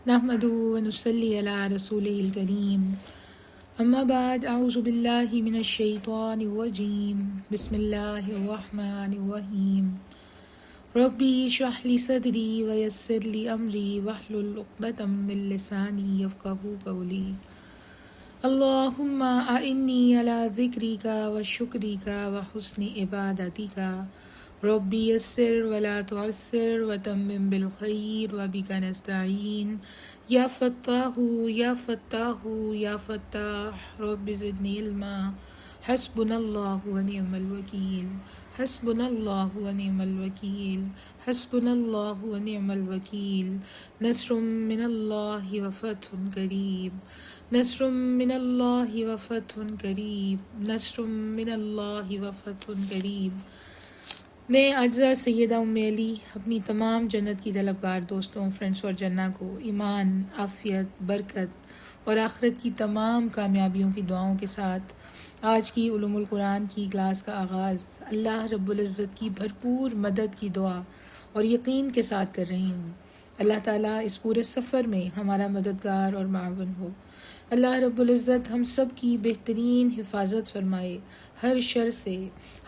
نحمده ونصلي على رسوله الكريم اما بعد اعوذ بالله من الشیطان الرجیم بسم اللہ الرحمن الرحیم ربی اشرح لی صدری ویسر لی امری واحلل عقدۃ من لسانی یفقهوا قولی اللہم اعنی علی ذکرک وشکرک وحسن عبادتک ربی یسر ولا تعسر وتمم بالخیر وبک نستعین یا فتاح یا فتاح یا فتاح رب زدنی علما حسبنا اللہ ونعم الوکیل حسبنا اللہ ونعم الوکیل حسبنا اللہ ونعم الوکیل نصر من اللہ وفتح قریب نصر من اللہ وفتح قریب نصر من اللہ وفتح قریب۔ میں عاجزہ سیدہ ام علی اپنی تمام جنت کی طلبگار دوستوں، فرینڈس اور جنہ کو ایمان، عافیت، برکت اور آخرت کی تمام کامیابیوں کی دعاؤں کے ساتھ آج کی علوم القرآن کی کلاس کا آغاز اللہ رب العزت کی بھرپور مدد کی دعا اور یقین کے ساتھ کر رہی ہوں۔ اللہ تعالیٰ اس پورے سفر میں ہمارا مددگار اور معاون ہو۔ اللہ رب العزت ہم سب کی بہترین حفاظت فرمائے، ہر شر سے،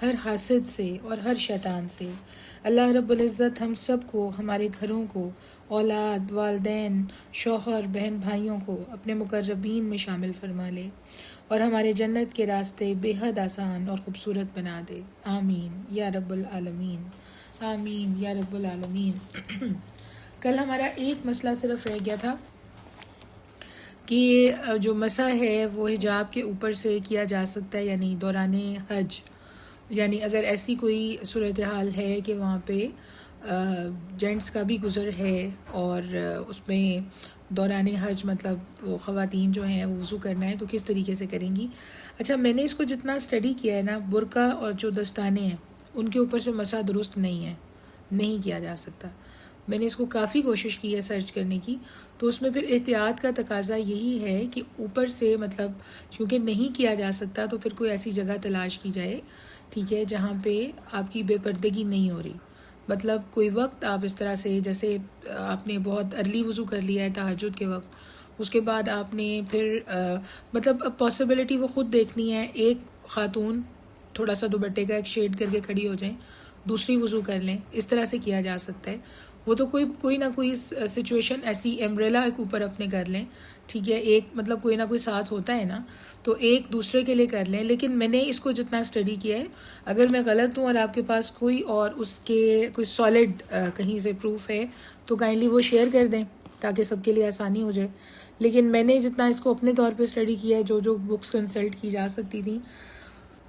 ہر حاسد سے اور ہر شیطان سے۔ اللہ رب العزت ہم سب کو، ہمارے گھروں کو، اولاد، والدین، شوہر، بہن بھائیوں کو اپنے مقربین میں شامل فرما لے اور ہمارے جنت کے راستے بے حد آسان اور خوبصورت بنا دے۔ آمین یا رب العالمین، آمین یا رب العالمین۔ کل ہمارا ایک مسئلہ صرف رہ گیا تھا کہ جو مسح ہے وہ حجاب کے اوپر سے کیا جا سکتا ہے یا نہیں دوران حج، یعنی اگر ایسی کوئی صورتحال ہے کہ وہاں پہ جینٹس کا بھی گزر ہے اور اس میں دوران حج مطلب وہ خواتین جو ہیں وہ وضو کرنا ہے تو کس طریقے سے کریں گی۔ اچھا، میں نے اس کو جتنا اسٹڈی کیا ہے نا، برقع اور جو دستانے ہیں ان کے اوپر سے مسح درست نہیں ہے، نہیں کیا جا سکتا۔ میں نے اس کو کافی کوشش کی ہے سرچ کرنے کی، تو اس میں پھر احتیاط کا تقاضا یہی ہے کہ اوپر سے مطلب چونکہ نہیں کیا جا سکتا تو پھر کوئی ایسی جگہ تلاش کی جائے، ٹھیک ہے، جہاں پہ آپ کی بے پردگی نہیں ہو رہی۔ مطلب کوئی وقت آپ اس طرح سے، جیسے آپ نے بہت ارلی وضو کر لیا ہے تہجد کے وقت، اس کے بعد آپ نے پھر مطلب اب پاسبلٹی وہ خود دیکھنی ہے، ایک خاتون تھوڑا سا دوپٹے کا ایک شیڈ کر کے کھڑی ہو جائیں، دوسری وضو کر لیں، اس طرح سے کیا جا سکتا ہے۔ وہ تو کوئی نہ کوئی سچویشن ایسی ایمبریلا ایک اوپر اپنے کر لیں، ٹھیک ہے، ایک مطلب کوئی نہ کوئی ساتھ ہوتا ہے نا، تو ایک دوسرے کے لیے کر لیں۔ لیکن میں نے اس کو جتنا اسٹڈی کیا ہے، اگر میں غلط ہوں اور آپ کے پاس کوئی اور اس کے کوئی سالڈ کہیں سے پروف ہے تو کائنڈلی وہ شیئر کر دیں تاکہ سب کے لیے آسانی ہو جائے۔ لیکن میں نے جتنا اس کو اپنے طور پہ اسٹڈی کیا ہے، جو بکس کنسلٹ کی جا سکتی تھیں،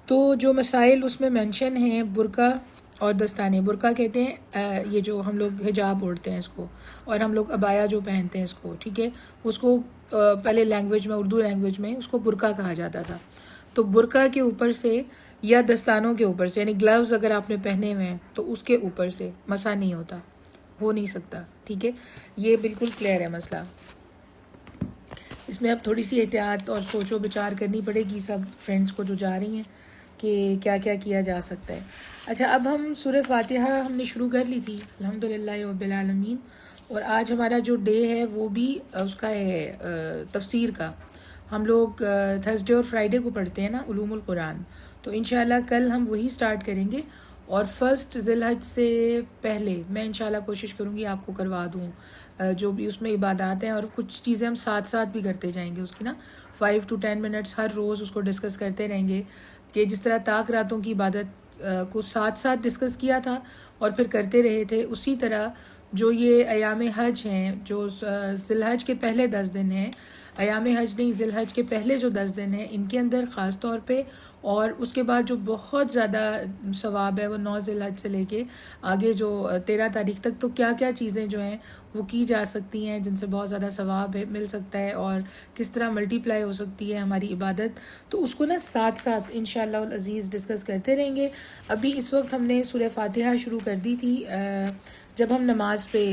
تو جو مسائل اس میں مینشن ہیں، برقع اور دستانے، برقع کہتے ہیں یہ جو ہم لوگ حجاب اوڑھتے ہیں اس کو، اور ہم لوگ عبایا جو پہنتے ہیں اس کو، ٹھیک ہے، اس کو پہلے لینگویج میں، اردو لینگویج میں اس کو برقع کہا جاتا تھا۔ تو برقع کے اوپر سے یا دستانوں کے اوپر سے، یعنی گلوز اگر آپ نے پہنے ہوئے ہیں تو اس کے اوپر سے مسح نہیں ہوتا، ہو نہیں سکتا، ٹھیک ہے، یہ بالکل کلیئر ہے مسئلہ۔ اس میں اب تھوڑی سی احتیاط اور سوچ و بچار کرنی پڑے گی سب فرینڈس کو جو جا رہی ہیں کہ کیا کیا کیا جا سکتا ہے۔ اچھا، اب ہم سورہ فاتحہ ہم نے شروع کر لی تھی الحمدللہ رب العالمین، اور آج ہمارا جو ڈے ہے وہ بھی اس کا ہے تفسیر کا۔ ہم لوگ تھرسڈے اور فرائیڈے کو پڑھتے ہیں نا علوم القرآن، تو انشاءاللہ کل ہم وہی سٹارٹ کریں گے، اور فرسٹ ذی الحج سے پہلے میں انشاءاللہ کوشش کروں گی آپ کو کروا دوں جو بھی اس میں عبادات ہیں، اور کچھ چیزیں ہم ساتھ ساتھ بھی کرتے جائیں گے اس کی نا، 5 to 10 منٹس ہر روز اس کو ڈسکس کرتے رہیں گے، کہ جس طرح طاق راتوں کی عبادت کو ساتھ ساتھ ڈسکس کیا تھا اور پھر کرتے رہے تھے، اسی طرح جو یہ ایام حج ہیں، جو ذی الحج کے پہلے 10 دن ہیں، ایام حج نہیں، ذی الحج کے پہلے جو 10 دن ہیں، ان کے اندر خاص طور پہ، اور اس کے بعد جو بہت زیادہ ثواب ہے وہ 9 ذی الحج سے لے کے آگے جو 13 تاریخ تک، تو کیا کیا چیزیں جو ہیں وہ کی جا سکتی ہیں جن سے بہت زیادہ ثواب مل سکتا ہے، اور کس طرح ملٹی پلائی ہو سکتی ہے ہماری عبادت، تو اس کو نا ساتھ ساتھ انشاءاللہ العزیز ڈسکس کرتے رہیں گے۔ ابھی اس وقت ہم نے سورہ فاتحہ شروع کر دی تھی، جب ہم نماز پہ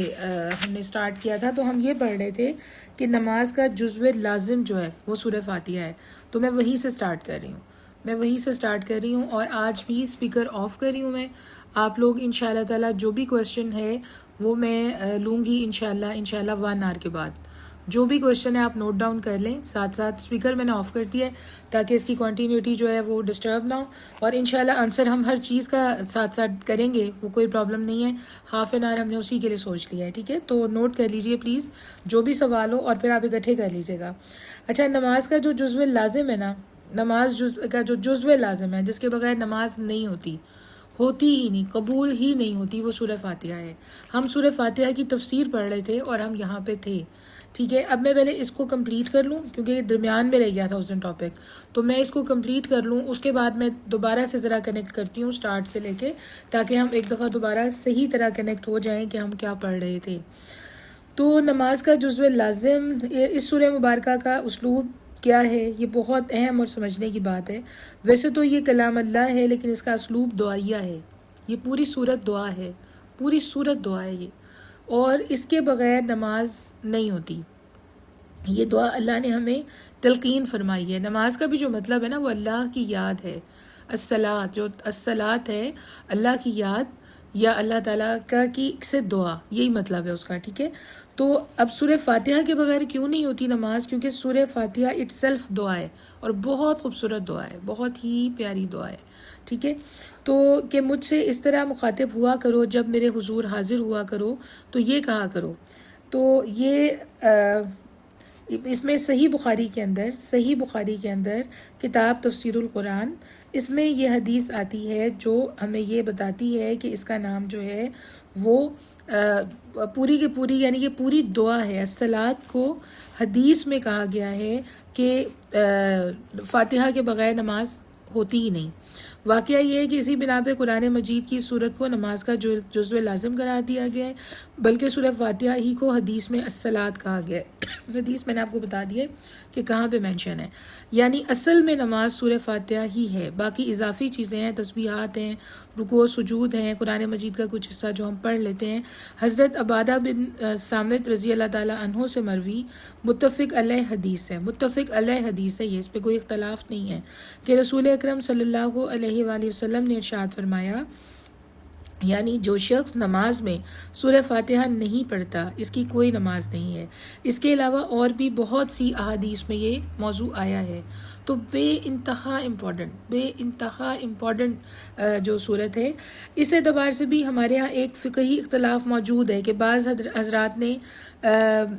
ہم نے سٹارٹ کیا تھا تو ہم یہ پڑھ رہے تھے کہ نماز کا جزو لازم جو ہے وہ سورہ فاتحہ ہے، تو میں وہیں سے سٹارٹ کر رہی ہوں، اور آج بھی اسپیکر آف کر رہی ہوں میں۔ آپ لوگ انشاءاللہ تعالی جو بھی کویسچن ہے وہ میں لوں گی انشاءاللہ 1 hour کے بعد، جو بھی کوشچن ہے آپ نوٹ ڈاؤن کر لیں. ساتھ ساتھ اسپیکر میں نے آف کر دیا ہے تاکہ اس کی کنٹینیوٹی جو ہے وہ ڈسٹرب نہ ہو, اور انشاءاللہ آنسر ہم ہر چیز کا ساتھ ساتھ کریں گے, وہ کوئی پرابلم نہیں ہے. ہاف این آور ہم نے اسی کے لیے سوچ لیا ہے, ٹھیک ہے. تو نوٹ کر لیجئے پلیز جو بھی سوال ہو, اور پھر آپ اکٹھے کر لیجیے گا. اچھا, نماز کا جو جزو لازم ہے نا, نماز کا جو جزو لازم ہے جس کے بغیر نماز نہیں ہوتی ہی نہیں, قبول ہی نہیں ہوتی, وہ سورہ فاتحہ ہے. ہم سورہ فاتحہ کی تفسیر پڑھ رہے تھے اور ہم یہاں پہ تھے, ٹھیک ہے. اب میں پہلے اس کو کمپلیٹ کر لوں کیونکہ یہ درمیان میں رہ گیا تھا اس دن ٹاپک, تو میں اس کو کمپلیٹ کر لوں, اس کے بعد میں دوبارہ سے ذرا کنیکٹ کرتی ہوں اسٹارٹ سے لے کے, تاکہ ہم ایک دفعہ دوبارہ صحیح طرح کنیکٹ ہو جائیں کہ ہم کیا پڑھ رہے تھے. تو نماز کا جزو لازم, اس سورہ مبارکہ کا اسلوب کیا ہے, یہ بہت اہم اور سمجھنے کی بات ہے. ویسے تو یہ کلام اللہ ہے لیکن اس کا اسلوب دعائیہ ہے. یہ پوری سورت دعا ہے, پوری سورت دعا ہے یہ, اور اس کے بغیر نماز نہیں ہوتی. یہ دعا اللہ نے ہمیں تلقین فرمائی ہے. نماز کا بھی جو مطلب ہے نا وہ اللہ کی یاد ہے. الصلاۃ, جو الصلاۃ ہے اللہ کی یاد یا اللہ تعالیٰ کا کی سے دعا, یہی مطلب ہے اس کا, ٹھیک ہے. تو اب سورہ فاتحہ کے بغیر کیوں نہیں ہوتی نماز, کیونکہ سورہ فاتحہ اٹ سیلف دعا ہے اور بہت خوبصورت دعا ہے, بہت ہی پیاری دعا ہے, ٹھیک ہے. تو کہ مجھ سے اس طرح مخاطب ہوا کرو جب میرے حضور حاضر ہوا کرو, تو یہ کہا کرو. تو یہ اس میں صحیح بخاری کے اندر کتاب تفسیر القرآن, اس میں یہ حدیث آتی ہے جو ہمیں یہ بتاتی ہے کہ اس کا نام جو ہے وہ پوری کی پوری, یعنی یہ پوری دعا ہے. الصلاۃ کو حدیث میں کہا گیا ہے کہ فاتحہ کے بغیر نماز ہوتی ہی نہیں. واقعہ یہ ہے کہ اسی بنا پہ قرآن مجید کی صورت کو نماز کا جزو لازم قرار دیا گیا ہے, بلکہ سورہ فاتحہ ہی کو حدیث میں الصلاۃ کہا گیا ہے. حدیث میں نے آپ کو بتا دیا کہ کہاں پہ مینشن ہے, یعنی اصل میں نماز سورہ فاتحہ ہی ہے. باقی اضافی چیزیں ہیں, تسبیحات ہیں, رکوع سجود ہیں, قرآن مجید کا کچھ حصہ جو ہم پڑھ لیتے ہیں. حضرت عبادہ بن صامت رضی اللہ تعالیٰ عنہ سے مروی متفق علیہ حدیث ہے, متفق علیہ حدیث ہے یہ, اس پہ کوئی اختلاف نہیں ہے کہ رسول اکرم صلی اللہ علیہ وآلہ وسلم نے ارشاد فرمایا, یعنی جو شخص نماز میں سورہ فاتحہ نہیں پڑھتا اس کی کوئی نماز نہیں ہے. اس کے علاوہ اور بھی بہت سی احادیث میں یہ موضوع آیا ہے. تو بے انتہا امپورٹنٹ جو صورت ہے. اس اعتبار سے بھی ہمارے ہاں ایک فقہی اختلاف موجود ہے کہ بعض حضرات نے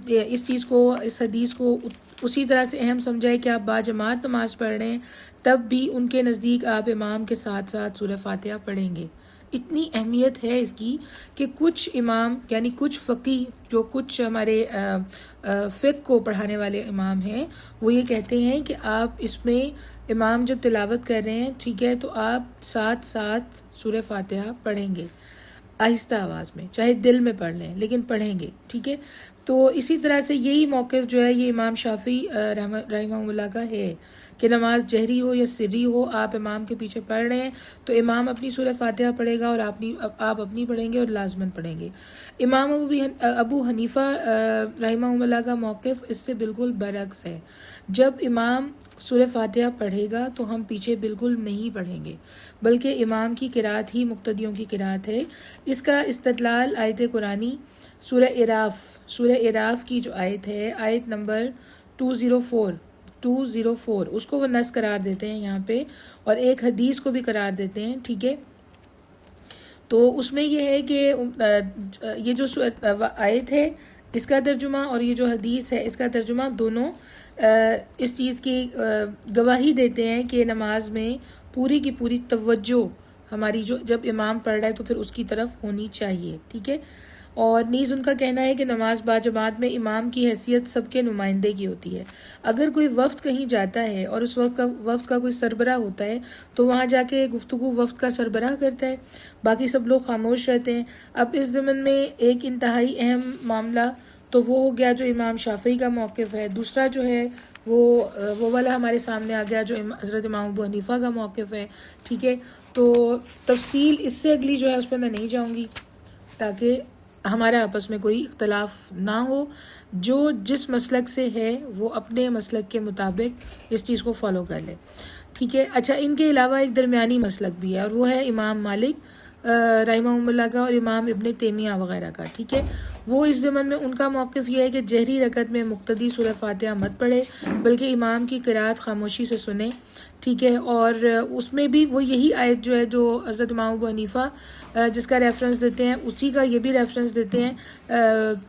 اس چیز کو, اس حدیث کو اسی طرح سے اہم سمجھا ہے کہ آپ باجماعت نماز پڑھ رہے ہیں تب بھی ان کے نزدیک آپ امام کے ساتھ ساتھ سورہ فاتحہ پڑھیں گے. اتنی اہمیت ہے اس کی کہ کچھ امام, یعنی کچھ فقی, جو کچھ ہمارے فقہ کو پڑھانے والے امام ہیں, وہ یہ کہتے ہیں کہ آپ اس میں امام جب تلاوت کر رہے ہیں, ٹھیک ہے, تو آپ ساتھ ساتھ سورہ فاتحہ پڑھیں گے آہستہ آواز میں, چاہے دل میں پڑھ لیں لیکن پڑھیں گے, ٹھیک ہے. تو اسی طرح سے یہی موقف جو ہے یہ امام شافعی رحمہ اللہ کا ہے کہ نماز جہری ہو یا سری ہو, آپ امام کے پیچھے پڑھ رہے ہیں تو امام اپنی سورہ فاتحہ پڑھے گا اور آپ اپنی پڑھیں گے اور لازماً پڑھیں گے. امام ابو حنیفہ رحمہ اللہ کا موقف اس سے بالکل برعکس ہے. جب امام سورہ فاتحہ پڑھے گا تو ہم پیچھے بالکل نہیں پڑھیں گے, بلکہ امام کی قرات ہی مقتدیوں کی قرات ہے. اس کا استدلال آیت قرآنی سورہ اعراف کی جو آیت ہے, آیت نمبر 204, اس کو وہ نص قرار دیتے ہیں یہاں پہ, اور ایک حدیث کو بھی قرار دیتے ہیں, ٹھیک ہے. تو اس میں یہ ہے کہ یہ جو آیت ہے اس کا ترجمہ اور یہ جو حدیث ہے اس کا ترجمہ دونوں اس چیز کی گواہی دیتے ہیں کہ نماز میں پوری کی پوری توجہ ہماری جو جب امام پڑھ رہا ہے تو پھر اس کی طرف ہونی چاہیے, ٹھیک ہے. اور نیز ان کا کہنا ہے کہ نماز باجماعت میں امام کی حیثیت سب کے نمائندے کی ہوتی ہے. اگر کوئی وفد کہیں جاتا ہے اور اس وفد کا کوئی سربراہ ہوتا ہے تو وہاں جا کے گفتگو وفد کا سربراہ کرتا ہے, باقی سب لوگ خاموش رہتے ہیں. اب اس ضمن میں ایک انتہائی اہم معاملہ تو وہ ہو گیا جو امام شافعی کا موقف ہے. دوسرا جو ہے وہ والا ہمارے سامنے آ گیا جو حضرت امام ابو حنیفہ کا موقف ہے, ٹھیک ہے. تو تفصیل اس سے اگلی جو ہے اس پہ میں نہیں جاؤں گی تاکہ ہمارا آپس میں کوئی اختلاف نہ ہو. جو جس مسلک سے ہے وہ اپنے مسلک کے مطابق اس چیز کو فالو کر لے, ٹھیک ہے. اچھا, ان کے علاوہ ایک درمیانی مسلک بھی ہے اور وہ ہے امام مالک رحمہ اللہ کا اور امام ابن تیمیہ وغیرہ کا, ٹھیک ہے. وہ اس ضمن میں ان کا موقف یہ ہے کہ جہری رکعت میں مقتدی سورہ فاتحہ مت پڑھے بلکہ امام کی قرأت خاموشی سے سنیں، ٹھیک ہے. اور اس میں بھی وہ یہی آیت جو ہے جو حضرت امام ابو حنیفہ جس کا ریفرنس دیتے ہیں اسی کا یہ بھی ریفرنس دیتے ہیں،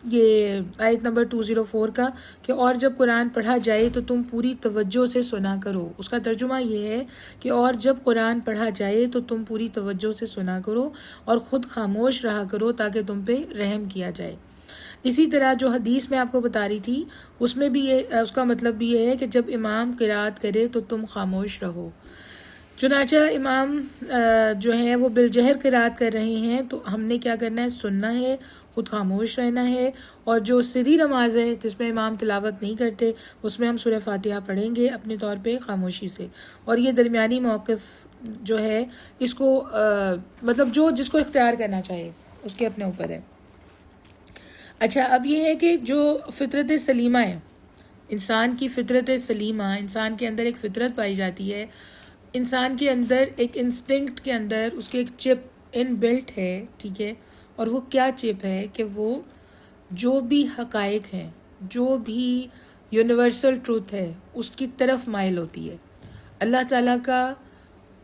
یہ آیت نمبر 204 کا، کہ اور جب قرآن پڑھا جائے تو تم پوری توجہ سے سنا کرو. اس کا ترجمہ یہ ہے کہ اور جب قرآن پڑھا جائے تو تم پوری توجہ سے سنا کرو اور خود خاموش رہا کرو تاکہ تم پہ رحم کیا جائے. اسی طرح جو حدیث میں آپ کو بتا رہی تھی اس میں بھی یہ اس کا مطلب بھی یہ ہے کہ جب امام قرأت کرے تو تم خاموش رہو. چنانچہ امام جو ہیں وہ بالجہر قرأت کر رہے ہیں تو ہم نے کیا کرنا ہے، سننا ہے، خود خاموش رہنا ہے. اور جو سری نماز ہے جس میں امام تلاوت نہیں کرتے اس میں ہم سورہ فاتحہ پڑھیں گے اپنے طور پہ خاموشی سے. اور یہ درمیانی موقف جو ہے اس کو مطلب جو جس کو اختیار کرنا چاہیے اس کے اپنے اوپر ہے. اچھا، اب یہ ہے کہ جو فطرت سلیمہ ہے، انسان کی فطرت سلیمہ، انسان کے اندر ایک فطرت پائی جاتی ہے، انسان کے اندر ایک انسٹنکٹ کے اندر اس کے ایک چپ ان بلٹ ہے، ٹھیک ہے. اور وہ کیا چپ ہے کہ وہ جو بھی حقائق ہیں، جو بھی یونیورسل ٹروتھ ہے اس کی طرف مائل ہوتی ہے. اللہ تعالیٰ کا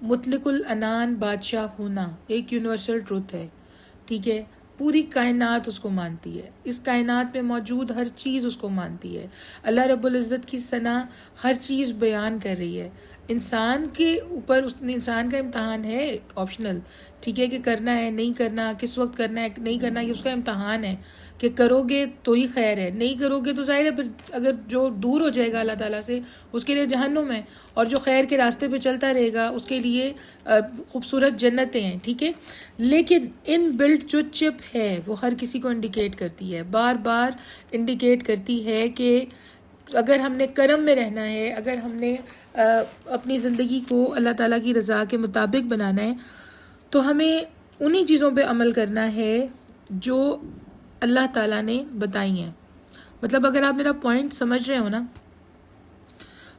مطلق العنان بادشاہ ہونا ایک یونیورسل ٹروتھ ہے، ٹھیک ہے. پوری کائنات اس کو مانتی ہے، اس کائنات میں موجود ہر چیز اس کو مانتی ہے. اللہ رب العزت کی ثنا ہر چیز بیان کر رہی ہے. انسان کے اوپر انسان کا امتحان ہے آپشنل، ٹھیک ہے، کہ کرنا ہے نہیں کرنا، کس وقت کرنا ہے نہیں کرنا، یہ اس کا امتحان ہے کہ کرو گے تو ہی خیر ہے، نہیں کرو گے تو ظاہر ہے پھر اگر جو دور ہو جائے گا اللہ تعالیٰ سے اس کے لیے جہنم ہے، اور جو خیر کے راستے پہ چلتا رہے گا اس کے لیے خوبصورت جنتیں ہیں، ٹھیک ہے. لیکن ان بلٹ جو چپ ہے وہ ہر کسی کو انڈیکیٹ کرتی ہے، بار بار انڈیکیٹ کرتی ہے کہ اگر ہم نے کرم میں رہنا ہے، اگر ہم نے اپنی زندگی کو اللہ تعالیٰ کی رضا کے مطابق بنانا ہے تو ہمیں انہی چیزوں پہ عمل کرنا ہے جو اللہ تعالیٰ نے بتائی ہیں. مطلب اگر آپ میرا پوائنٹ سمجھ رہے ہو نا،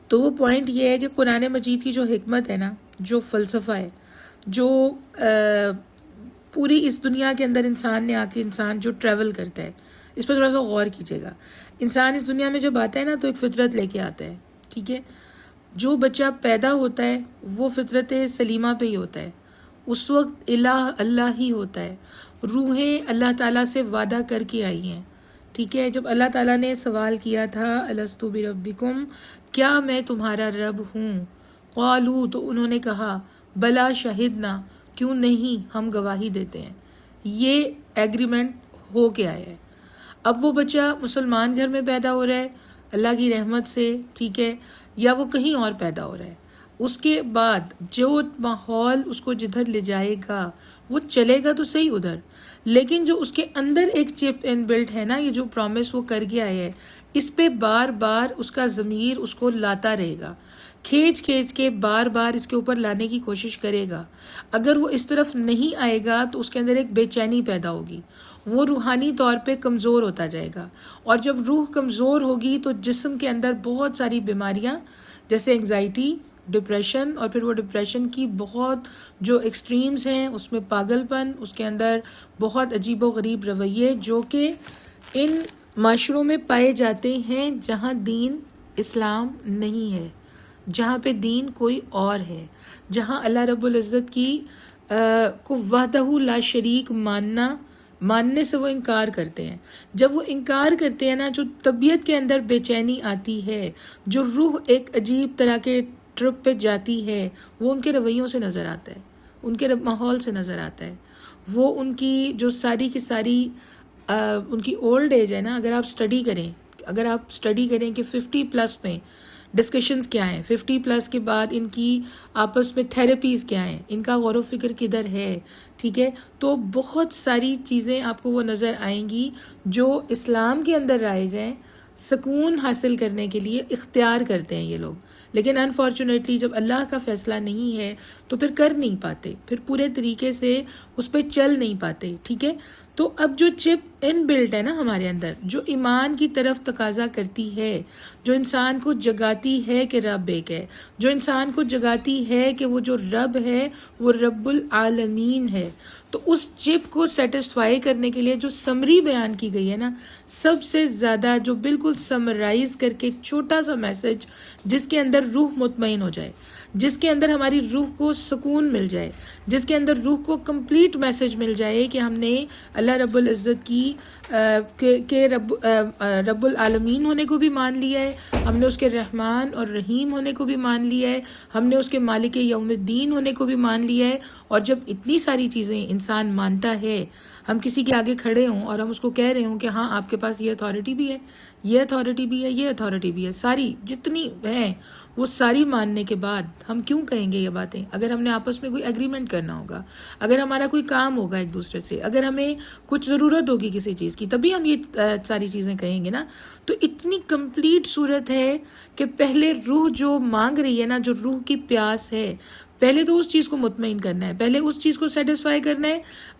تو وہ پوائنٹ یہ ہے کہ قرآن مجید کی جو حکمت ہے نا، جو فلسفہ ہے، جو پوری اس دنیا کے اندر انسان نے آ کے انسان جو ٹریول کرتا ہے، اس پہ تھوڑا سا غور کیجیے گا. انسان اس دنیا میں جب آتا ہے نا تو ایک فطرت لے کے آتا ہے، ٹھیک ہے. جو بچہ پیدا ہوتا ہے وہ فطرت سلیمہ پہ ہی ہوتا ہے، اس وقت الہ اللہ ہی ہوتا ہے، روحیں اللہ تعالیٰ سے وعدہ کر کے آئی ہیں، ٹھیک ہے. جب اللہ تعالیٰ نے سوال کیا تھا الست بربکم، کیا میں تمہارا رب ہوں، قالوا، تو انہوں نے کہا بلا شہدنا، کیوں نہیں ہم گواہی دیتے ہیں. یہ ایگریمنٹ ہو کے آیا ہے. اب وہ بچہ مسلمان گھر میں پیدا ہو رہا ہے اللہ کی رحمت سے، ٹھیک ہے، یا وہ کہیں اور پیدا ہو رہا ہے، اس کے بعد جو ماحول اس کو جدھر لے جائے گا وہ چلے گا تو صحیح ادھر، لیکن جو اس کے اندر ایک چپ ان بلٹ ہے نا، یہ جو پرومس وہ کر گیا ہے، اس پہ بار بار اس کا ضمیر اس کو لاتا رہے گا، کھینچ کھینچ کے بار بار اس کے اوپر لانے کی کوشش کرے گا. اگر وہ اس طرف نہیں آئے گا تو اس کے اندر ایک بے چینی پیدا ہوگی، وہ روحانی طور پہ کمزور ہوتا جائے گا. اور جب روح کمزور ہوگی تو جسم کے اندر بہت ساری بیماریاں جیسے انگزائٹی، ڈپریشن، اور پھر وہ ڈپریشن کی بہت جو ایکسٹریمز ہیں اس میں پاگل پن، اس کے اندر بہت عجیب و غریب رویے جو کہ ان معاشروں میں پائے جاتے ہیں جہاں دین اسلام نہیں ہے، جہاں پہ دین کوئی اور ہے، جہاں اللہ رب العزت کی کو وحدہ لا شریک ماننے سے وہ انکار کرتے ہیں. جب وہ انکار کرتے ہیں نا، جو طبیعت کے اندر بے چینی آتی ہے، جو روح ایک عجیب طرح کے ٹرپ پہ جاتی ہے، وہ ان کے رویوں سے نظر آتا ہے، ان کے ماحول سے نظر آتا ہے. وہ ان کی جو ساری کی ساری ان کی اولڈ ایج ہے نا، اگر آپ اسٹڈی کریں کہ 50 پلس میں ڈسکشنز کیا ہیں، 50 پلس کے بعد ان کی آپس میں تھیراپیز کیا ہیں، ان کا غور و فکر کدھر ہے، ٹھیک ہے، تو بہت ساری چیزیں آپ کو وہ نظر آئیں گی جو اسلام کے اندر رائج ہیں، سکون حاصل کرنے کے لیے اختیار کرتے ہیں یہ لوگ. لیکن انفارچونیٹلی جب اللہ کا فیصلہ نہیں ہے تو پھر کر نہیں پاتے، پھر پورے طریقے سے اس پہ چل نہیں پاتے، ٹھیک ہے. تو اب جو چپ ان بلٹ ہے نا ہمارے اندر، جو ایمان کی طرف تقاضا کرتی ہے، جو انسان کو جگاتی ہے کہ رب ایک ہے، جو انسان کو جگاتی ہے کہ وہ جو رب ہے وہ رب العالمین ہے. تو اس چپ کو سیٹسفائی کرنے کے لیے جو سمری بیان کی گئی ہے نا، سب سے زیادہ جو بالکل سمرائز کر کے ایک چھوٹا سا میسج جس کے اندر روح مطمئن ہو جائے، جس کے اندر ہماری روح کو سکون مل جائے، جس کے اندر روح کو کمپلیٹ میسج مل جائے کہ ہم نے اللہ رب العزت کی کہ رب العالمین ہونے کو بھی مان لیا ہے، ہم نے اس کے رحمان اور رحیم ہونے کو بھی مان لیا ہے، ہم نے اس کے مالک یوم الدین ہونے کو بھی مان لیا ہے. اور جب اتنی ساری چیزیں انسان مانتا ہے، ہم کسی کے آگے کھڑے ہوں اور ہم اس کو کہہ رہے ہوں کہ ہاں آپ کے پاس یہ اتھارٹی بھی ہے، یہ اتھارٹی بھی ہے، یہ اتھارٹی بھی ہے، ساری جتنی ہیں وہ ساری ماننے کے بعد ہم کیوں کہیں گے یہ باتیں؟ اگر ہم نے آپس میں کوئی ایگریمنٹ کرنا ہوگا، اگر ہمارا کوئی کام ہوگا ایک دوسرے سے، اگر ہمیں کچھ ضرورت ہوگی کسی چیز کی، تبھی ہم یہ ساری چیزیں کہیں گے نا. تو اتنی کمپلیٹ صورت ہے کہ پہلے روح جو مانگ رہی ہے نا، جو روح کی پیاس ہے، پہلے تو اس چیز کو مطمئن کرنا ہے، پہلے اس چیز کو سیٹسفائی کرنا ہے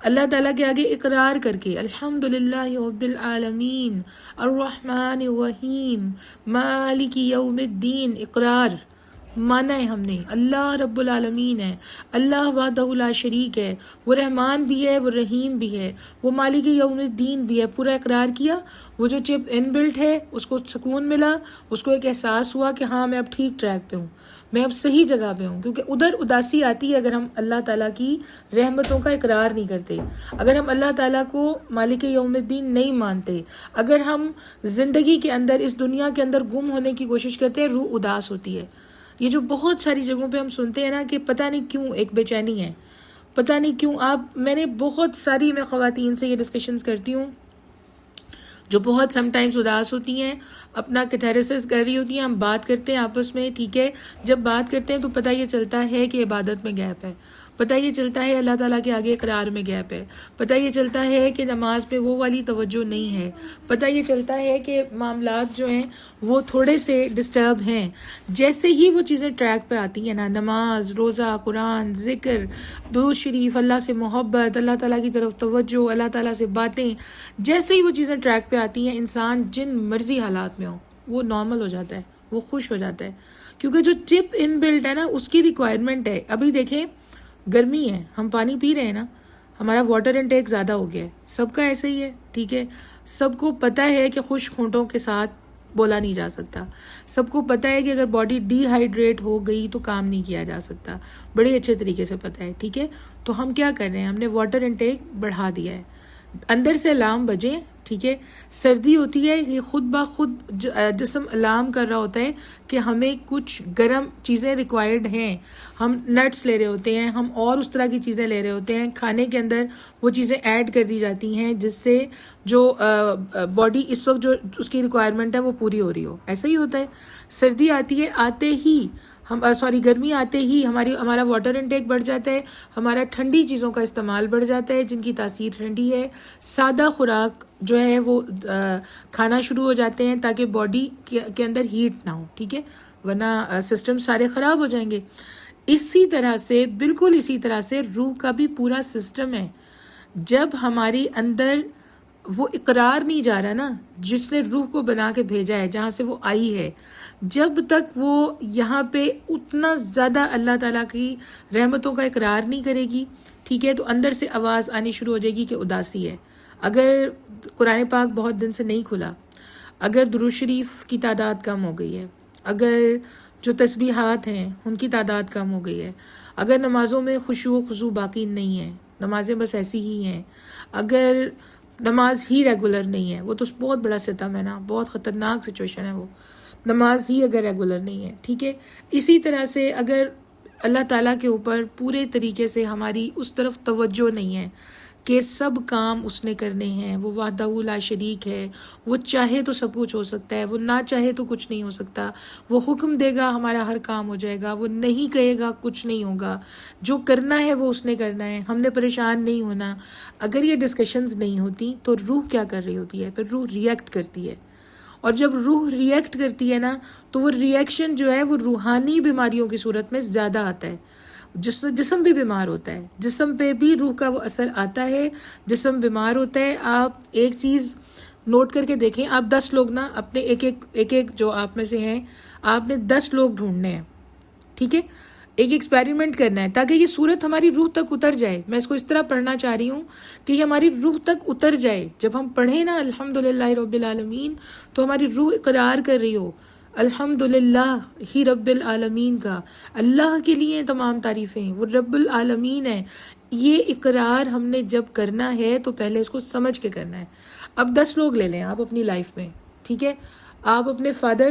اللہ تعالیٰ کے آگے اقرار کر کے، الحمدللہ رب العالمین الرحمن الرحیم مالک یوم الدین. اقرار مانا ہے ہم نے، اللہ رب العالمین ہے، اللہ وحدہ لا شریک ہے، وہ رحمان بھی ہے، وہ رحیم بھی ہے، وہ مالک یوم الدین بھی ہے. پورا اقرار کیا، وہ جو چپ ان بلٹ ہے اس کو سکون ملا، اس کو ایک احساس ہوا کہ ہاں میں اب ٹھیک ٹریک پہ ہوں، میں اب صحیح جگہ پہ ہوں. کیونکہ ادھر اداسی آتی ہے اگر ہم اللہ تعالیٰ کی رحمتوں کا اقرار نہیں کرتے، اگر ہم اللہ تعالیٰ کو مالک یوم الدین نہیں مانتے، اگر ہم زندگی کے اندر اس دنیا کے اندر گم ہونے کی کوشش کرتے ہیں، روح اداس ہوتی ہے. یہ جو بہت ساری جگہوں پہ ہم سنتے ہیں نا کہ پتہ نہیں کیوں ایک بے چینی ہے، پتہ نہیں کیوں. میں نے بہت ساری میں خواتین سے یہ ڈسکشنز کرتی ہوں جو بہت سم ٹائمز اداس ہوتی ہیں، اپنا کیتھیریسس کر رہی ہوتی ہیں، ہم بات کرتے ہیں آپس میں، ٹھیک ہے، جب بات کرتے ہیں تو پتہ یہ چلتا ہے کہ عبادت میں گیپ ہے، پتہ یہ چلتا ہے اللہ تعالیٰ کے آگے اقرار میں گیپ ہے، پتہ یہ چلتا ہے کہ نماز پہ وہ والی توجہ نہیں ہے، پتہ یہ چلتا ہے کہ معاملات جو ہیں وہ تھوڑے سے ڈسٹرب ہیں. جیسے ہی وہ چیزیں ٹریک پہ آتی ہیں نا، نماز، روزہ، قرآن، ذکر، درود شریف، اللہ سے محبت، اللہ تعالیٰ کی طرف توجہ، اللہ تعالیٰ سے باتیں، جیسے ہی وہ چیزیں ٹریک پہ آتی ہیں، انسان جن مرضی حالات میں ہو وہ نارمل ہو جاتا ہے، وہ خوش ہو جاتا ہے. کیونکہ جو چپ ان بلٹ ہے نا اس کی ریکوائرمنٹ ہے. ابھی دیکھیں گرمی ہے، ہم پانی پی رہے ہیں نا، ہمارا واٹر انٹیک زیادہ ہو گیا ہے، سب کا ایسا ہی ہے، ٹھیک ہے. سب کو پتہ ہے کہ خشک ہونٹوں کے ساتھ بولا نہیں جا سکتا، سب کو پتہ ہے کہ اگر باڈی ڈی ہائیڈریٹ ہو گئی تو کام نہیں کیا جا سکتا، بڑے اچھے طریقے سے پتہ ہے، ٹھیک ہے. تو ہم کیا کر رہے ہیں؟ ہم نے واٹر انٹیک بڑھا دیا ہے، اندر سے الارم بجے، ٹھیک ہے. سردی ہوتی ہے، یہ خود بخود جسم الارم کر رہا ہوتا ہے کہ ہمیں کچھ گرم چیزیں ریکوائرڈ ہیں، ہم نٹس لے رہے ہوتے ہیں، ہم اور اس طرح کی چیزیں لے رہے ہوتے ہیں، کھانے کے اندر وہ چیزیں ایڈ کر دی جاتی ہیں جس سے جو باڈی اس وقت جو اس کی ریکوائرمنٹ ہے وہ پوری ہو رہی ہو. ایسا ہی ہوتا ہے. سردی آتی ہے، آتے ہی گرمی آتے ہی ہمارا واٹر انٹیک بڑھ جاتا ہے، ہمارا ٹھنڈی چیزوں کا استعمال بڑھ جاتا ہے جن کی تاثیر ٹھنڈی ہے. سادہ خوراک جو ہے وہ کھانا شروع ہو جاتے ہیں تاکہ باڈی کے اندر ہیٹ نہ ہو، ٹھیک ہے، ورنہ سسٹم سارے خراب ہو جائیں گے. اسی طرح سے، بالکل اسی طرح سے روح کا بھی پورا سسٹم ہے. جب ہمارے اندر وہ اقرار نہیں جا رہا نا، جس نے روح کو بنا کے بھیجا ہے، جہاں سے وہ آئی ہے، جب تک وہ یہاں پہ اتنا زیادہ اللہ تعالیٰ کی رحمتوں کا اقرار نہیں کرے گی، ٹھیک ہے، تو اندر سے آواز آنی شروع ہو جائے گی کہ اداسی ہے. اگر قرآن پاک بہت دن سے نہیں کھلا، اگر درود شریف کی تعداد کم ہو گئی ہے، اگر جو تسبیحات ہیں ان کی تعداد کم ہو گئی ہے، اگر نمازوں میں خشوع و خضوع باقی نہیں ہے، نمازیں بس ایسی ہی ہیں، اگر نماز ہی ریگولر نہیں ہے، وہ تو بہت بڑا ستم ہے نا، بہت خطرناک سچویشن ہے وہ، نماز ہی اگر ریگولر نہیں ہے، ٹھیک ہے. اسی طرح سے اگر اللہ تعالیٰ کے اوپر پورے طریقے سے ہماری اس طرف توجہ نہیں ہے کہ سب کام اس نے کرنے ہیں، وہ وحدہ لا شریک ہے، وہ چاہے تو سب کچھ ہو سکتا ہے، وہ نہ چاہے تو کچھ نہیں ہو سکتا، وہ حکم دے گا ہمارا ہر کام ہو جائے گا، وہ نہیں کہے گا کچھ نہیں ہوگا، جو کرنا ہے وہ اس نے کرنا ہے، ہم نے پریشان نہیں ہونا. اگر یہ ڈسکشنز نہیں ہوتی تو روح کیا کر رہی ہوتی ہے؟ پھر روح ریئیکٹ کرتی ہے، اور جب روح ریئیکٹ کرتی ہے نا تو وہ ریئیکشن جو ہے وہ روحانی بیماریوں کی صورت میں زیادہ آتا ہے. جسم بھی بیمار ہوتا ہے، جسم پہ بھی روح کا وہ اثر آتا ہے، جسم بیمار ہوتا ہے. آپ ایک چیز نوٹ کر کے دیکھیں، آپ 10 لوگ نا اپنے ایک جو آپ میں سے ہیں، آپ نے 10 لوگ ڈھونڈنے ہیں، ٹھیک ہے؟ ایک ایکسپیریمنٹ کرنا ہے تاکہ یہ صورت ہماری روح تک اتر جائے. میں اس کو اس طرح پڑھنا چاہ رہی ہوں کہ یہ ہماری روح تک اتر جائے. جب ہم پڑھیں نا الحمدللہ رب العالمین، تو ہماری روح اقرار کر رہی ہو الحمدللہ ہی رب العالمین کا، اللہ کے لیے تمام تعریفیں، وہ رب العالمین ہے. یہ اقرار ہم نے جب کرنا ہے تو پہلے اس کو سمجھ کے کرنا ہے. اب 10 لوگ لے لیں آپ اپنی لائف میں، ٹھیک ہے؟ آپ اپنے فادر،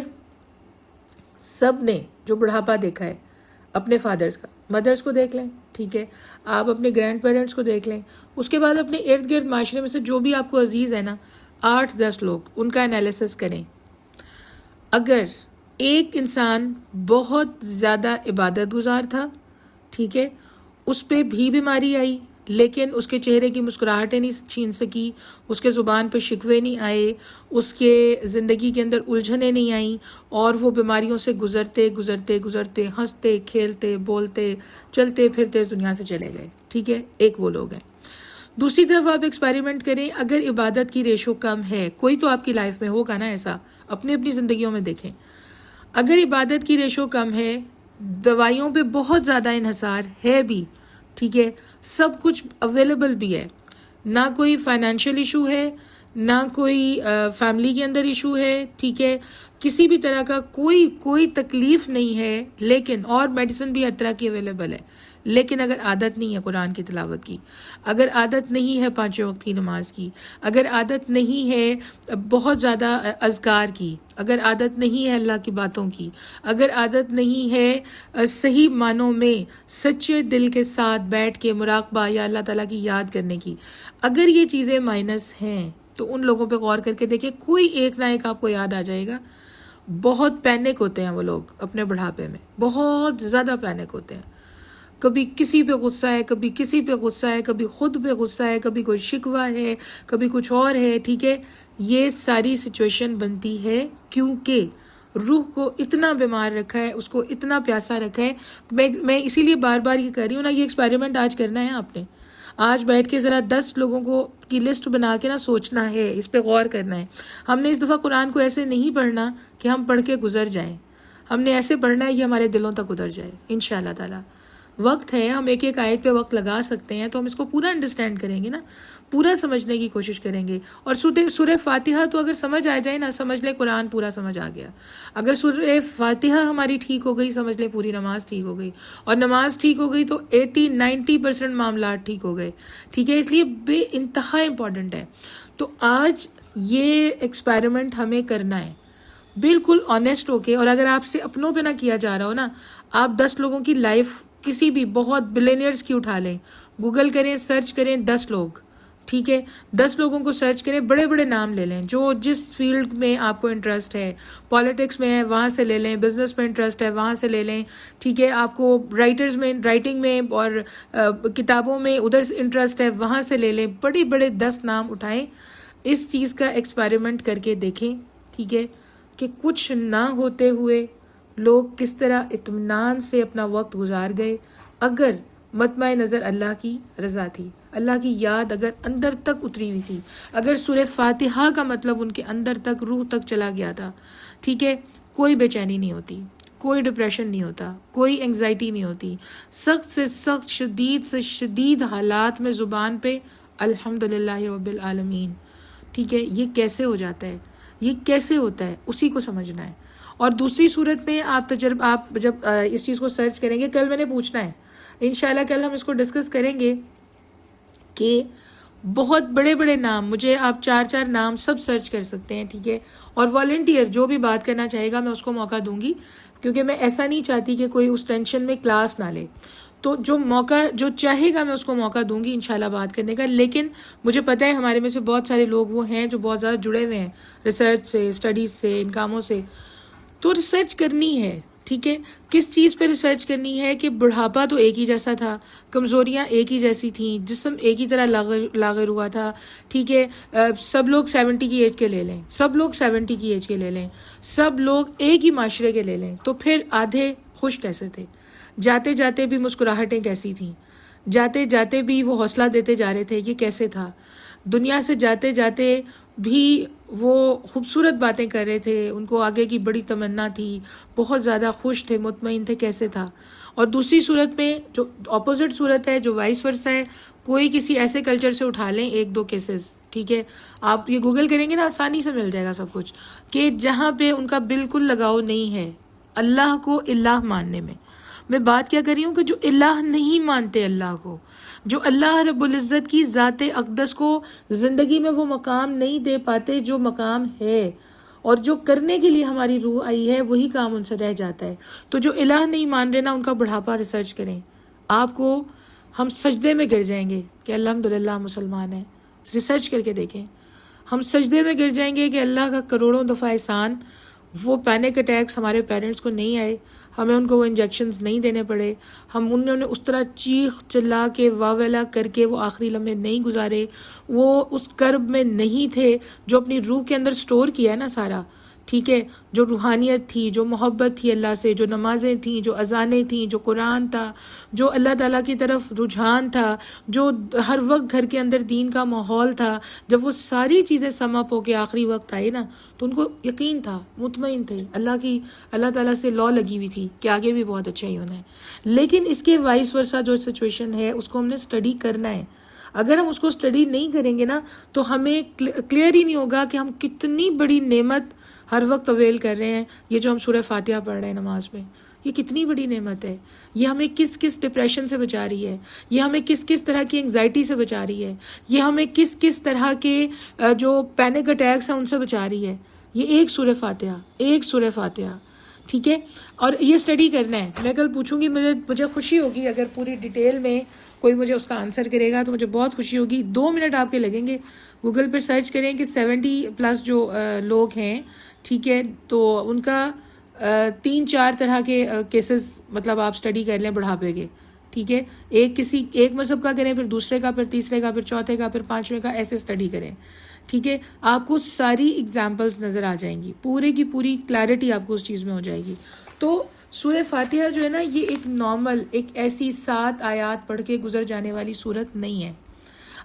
سب نے جو بڑھاپا دیکھا ہے اپنے فادرز کا، مدرز کو دیکھ لیں، ٹھیک ہے؟ آپ اپنے گرینڈ پیرنٹس کو دیکھ لیں. اس کے بعد اپنے ارد گرد معاشرے میں سے جو بھی آپ کو عزیز ہے نا، 8-10 لوگ، ان کا انالیسس کریں. اگر ایک انسان بہت زیادہ عبادت گزار تھا، ٹھیک ہے، اس پہ بھی بیماری آئی لیکن اس کے چہرے کی مسکراہٹیں نہیں چھین سکی، اس کے زبان پہ شکوے نہیں آئے، اس کے زندگی کے اندر الجھنیں نہیں آئیں، اور وہ بیماریوں سے گزرتے گزرتے گزرتے ہنستے کھیلتے بولتے چلتے پھرتے اس دنیا سے چلے گئے، ٹھیک ہے؟ ایک وہ لوگ ہیں. دوسری طرف آپ ایکسپیریمنٹ کریں، اگر عبادت کی ریشو کم ہے، کوئی تو آپ کی لائف میں ہوگا نا ایسا، اپنی زندگیوں میں دیکھیں. اگر عبادت کی ریشو کم ہے، دوائیوں پہ بہت زیادہ انحصار ہے بھی، ٹھیک ہے، سب کچھ اویلیبل بھی ہے، نہ کوئی فائنینشیل ایشو ہے، نہ کوئی فیملی کے اندر ایشو ہے، ٹھیک ہے، کسی بھی طرح کا کوئی تکلیف نہیں ہے، لیکن اور میڈیسن بھی ہر طرح کی اویلیبل ہے، لیکن اگر عادت نہیں ہے قرآن کی تلاوت کی، اگر عادت نہیں ہے 5 وقت کی نماز کی، اگر عادت نہیں ہے بہت زیادہ اذکار کی، اگر عادت نہیں ہے اللہ کی باتوں کی، اگر عادت نہیں ہے صحیح معنوں میں سچے دل کے ساتھ بیٹھ کے مراقبہ یا اللہ تعالیٰ کی یاد کرنے کی، اگر یہ چیزیں مائنس ہیں تو ان لوگوں پہ غور کر کے دیکھیں، کوئی ایک نہ ایک آپ کو یاد آ جائے گا. بہت پینک ہوتے ہیں وہ لوگ اپنے بڑھاپے میں، بہت زیادہ پینک ہوتے ہیں. کبھی کسی پہ غصہ ہے، کبھی کسی پہ غصہ ہے، کبھی خود پہ غصہ ہے، کبھی کوئی شکوہ ہے، کبھی کچھ اور ہے، ٹھیک ہے؟ یہ ساری سچویشن بنتی ہے کیونکہ روح کو اتنا بیمار رکھا ہے، اس کو اتنا پیاسا رکھا ہے. میں اسی لیے بار بار یہ کر رہی ہوں نا، یہ ایکسپیریمنٹ آج کرنا ہے آپ نے. آج بیٹھ کے ذرا 10 لوگوں کو کی لسٹ بنا کے نا سوچنا ہے، اس پہ غور کرنا ہے. ہم نے اس دفعہ قرآن کو ایسے نہیں پڑھنا کہ ہم پڑھ کے گزر جائیں، ہم نے ایسے پڑھنا ہے یہ ہمارے دلوں تک اتر جائے انشاءاللہ تعالی. وقت ہے، ہم ایک آیت پہ وقت لگا سکتے ہیں، تو ہم اس کو پورا انڈرسٹینڈ کریں گے نا، پورا سمجھنے کی کوشش کریں گے. اور سورہ فاتحہ تو اگر سمجھ آ جائے نا، سمجھ لے قرآن پورا سمجھ آ گیا. اگر سورہ فاتحہ ہماری ٹھیک ہو گئی، سمجھ لے پوری نماز ٹھیک ہو گئی، اور نماز ٹھیک ہو گئی تو 80-90% معاملات ٹھیک ہو گئے، ٹھیک ہے؟ اس لیے بے انتہا امپورٹنٹ ہے. تو آج یہ ایکسپیریمنٹ ہمیں کرنا ہے بالکل آنیسٹ ہو کے. اور اگر آپ سے اپنوں پہ نہ کیا جا رہا ہو نا، آپ 10 لوگوں کی لائف کسی بھی بہت بلینئرز کی اٹھا لیں، گوگل کریں، سرچ کریں 10 لوگ، ٹھیک ہے؟ 10 لوگوں کو سرچ کریں، بڑے بڑے نام لے لیں، جو جس فیلڈ میں آپ کو انٹرسٹ ہے، پالیٹکس میں ہے وہاں سے لے لیں، بزنس میں انٹرسٹ ہے وہاں سے لے لیں، ٹھیک ہے؟ آپ کو رائٹنگ میں اور کتابوں میں ادھر سے انٹرسٹ ہے وہاں سے لے لیں، بڑے بڑے 10 نام اٹھائیں. اس چیز کا ایکسپیریمنٹ کر کے دیکھیں، ٹھیک ہے، کہ کچھ نہ ہوتے ہوئے لوگ کس طرح اطمینان سے اپنا وقت گزار گئے. اگر مطمع نظر اللہ کی رضا تھی، اللہ کی یاد اگر اندر تک اتری ہوئی تھی، اگر سورہ فاتحہ کا مطلب ان کے اندر تک روح تک چلا گیا تھا، ٹھیک ہے، کوئی بے چینی نہیں ہوتی، کوئی ڈپریشن نہیں ہوتا، کوئی انگزائٹی نہیں ہوتی. سخت سے سخت، شدید سے شدید حالات میں زبان پہ الحمدللہ رب العالمین، ٹھیک ہے؟ یہ کیسے ہو جاتا ہے، یہ کیسے ہوتا ہے، اسی کو سمجھنا ہے. اور دوسری صورت میں آپ جب اس چیز کو سرچ کریں گے، کل میں نے پوچھنا ہے انشاءاللہ، کل ہم اس کو ڈسکس کریں گے کہ بہت بڑے بڑے نام، مجھے آپ 4 نام سب سرچ کر سکتے ہیں، ٹھیک ہے؟ اور والنٹیئر جو بھی بات کرنا چاہے گا میں اس کو موقع دوں گی، کیونکہ میں ایسا نہیں چاہتی کہ کوئی اس ٹینشن میں کلاس نہ لے. تو جو چاہے گا میں اس کو موقع دوں گی انشاءاللہ بات کرنے کا. لیکن مجھے پتہ ہے ہمارے میں سے بہت سارے لوگ وہ ہیں جو بہت زیادہ جڑے ہوئے ہیں ریسرچ سے، اسٹڈیز سے، ان کاموں سے. تو ریسرچ کرنی ہے، ٹھیک ہے؟ کس چیز پہ ریسرچ کرنی ہے کہ بڑھاپا تو ایک ہی جیسا تھا، کمزوریاں ایک ہی جیسی تھیں، جسم ایک ہی طرح لاغر ہوا تھا، ٹھیک ہے؟ سب لوگ 70 کی ایج کے لے لیں، سب لوگ 70 کی ایج کے لے لیں، سب لوگ ایک ہی معاشرے کے لے لیں، تو پھر آدھے خوش کیسے تھے؟ جاتے جاتے بھی مسکراہٹیں کیسی تھیں، جاتے جاتے بھی وہ حوصلہ دیتے جا رہے تھے، یہ کیسے تھا، دنیا سے جاتے جاتے بھی وہ خوبصورت باتیں کر رہے تھے، ان کو آگے کی بڑی تمنا تھی، بہت زیادہ خوش تھے، مطمئن تھے، کیسے تھا۔ اور دوسری صورت میں جو اپوزٹ صورت ہے، جو وائس ورسا ہے، کوئی کسی ایسے کلچر سے اٹھا لیں ایک دو کیسز، ٹھیک ہے، آپ یہ گوگل کریں گے نا آسانی سے مل جائے گا سب کچھ، کہ جہاں پہ ان کا بالکل لگاؤ نہیں ہے اللہ کو الہ ماننے میں۔ میں بات کیا کر رہی ہوں کہ جو الہ نہیں مانتے اللہ کو، جو اللہ رب العزت کی ذات اقدس کو زندگی میں وہ مقام نہیں دے پاتے جو مقام ہے، اور جو کرنے کے لیے ہماری روح آئی ہے وہی کام ان سے رہ جاتا ہے۔ تو جو الہ نہیں مان رہے نا، ان کا بڑھاپا ریسرچ کریں، آپ کو ہم سجدے میں گر جائیں گے کہ الحمدللہ مسلمان ہیں، ریسرچ کر کے دیکھیں، ہم سجدے میں گر جائیں گے کہ اللہ کا کروڑوں دفعہ احسان، وہ پینک اٹیکس ہمارے پیرنٹس کو نہیں آئے، ہمیں ان کو وہ انجیکشنز نہیں دینے پڑے، ہم انہوں نے اس طرح چیخ چلا کے واویلا کر کے وہ آخری لمحے نہیں گزارے، وہ اس کرب میں نہیں تھے جو اپنی روح کے اندر سٹور کیا ہے نا سارا، ٹھیک ہے، جو روحانیت تھی، جو محبت تھی اللہ سے، جو نمازیں تھیں، جو اذانیں تھیں، جو قرآن تھا، جو اللہ تعالیٰ کی طرف رجحان تھا، جو ہر وقت گھر کے اندر دین کا ماحول تھا، جب وہ ساری چیزیں سم اپ ہو کے آخری وقت آئے نا، تو ان کو یقین تھا، مطمئن تھے، اللہ تعالیٰ سے لا لگی ہوئی تھی کہ آگے بھی بہت اچھا ہی ہونا ہے۔ لیکن اس کے وائس ورسا جو سچویشن ہے اس کو ہم نے اسٹڈی کرنا ہے۔ اگر ہم اس کو اسٹڈی نہیں کریں گے نا تو ہمیں کلیئر ہی نہیں ہوگا کہ ہم کتنی بڑی نعمت ہر وقت اویل کر رہے ہیں۔ یہ جو ہم سورہ فاتحہ پڑھ رہے ہیں نماز میں، یہ کتنی بڑی نعمت ہے، یہ ہمیں کس کس ڈپریشن سے بچا رہی ہے، یہ ہمیں کس کس طرح کی انگزائٹی سے بچا رہی ہے، یہ ہمیں کس کس طرح کے جو پینک اٹیکس ہیں ان سے بچا رہی ہے۔ یہ ایک سورہ فاتحہ، ٹھیک ہے، اور یہ اسٹڈی کرنا ہے۔ میں کل پوچھوں گی، مجھے خوشی ہوگی اگر پوری ڈیٹیل میں کوئی مجھے اس کا آنسر کرے گا تو مجھے بہت خوشی ہوگی۔ 2 منٹ آپ کے لگیں گے، گوگل پہ سرچ کریں کہ 70+ جو لوگ ہیں، ٹھیک ہے، تو ان کا 3-4 طرح کے کیسز مطلب آپ اسٹڈی کر لیں بڑھاپے کے، ٹھیک ہے، ایک مذہب کا کریں، پھر دوسرے کا، پھر تیسرے کا، پھر چوتھے کا، پھر 5ویں کا، ایسے اسٹڈی کریں، ٹھیک ہے، آپ کو ساری اگزامپلس نظر آ جائیں گی، پورے کی پوری کلیئرٹی آپ کو اس چیز میں ہو جائے گی۔ تو سورہ فاتحہ جو ہے نا، یہ ایک نارمل، ایک ایسی 7 آیات پڑھ کے گزر جانے والی صورت نہیں ہے۔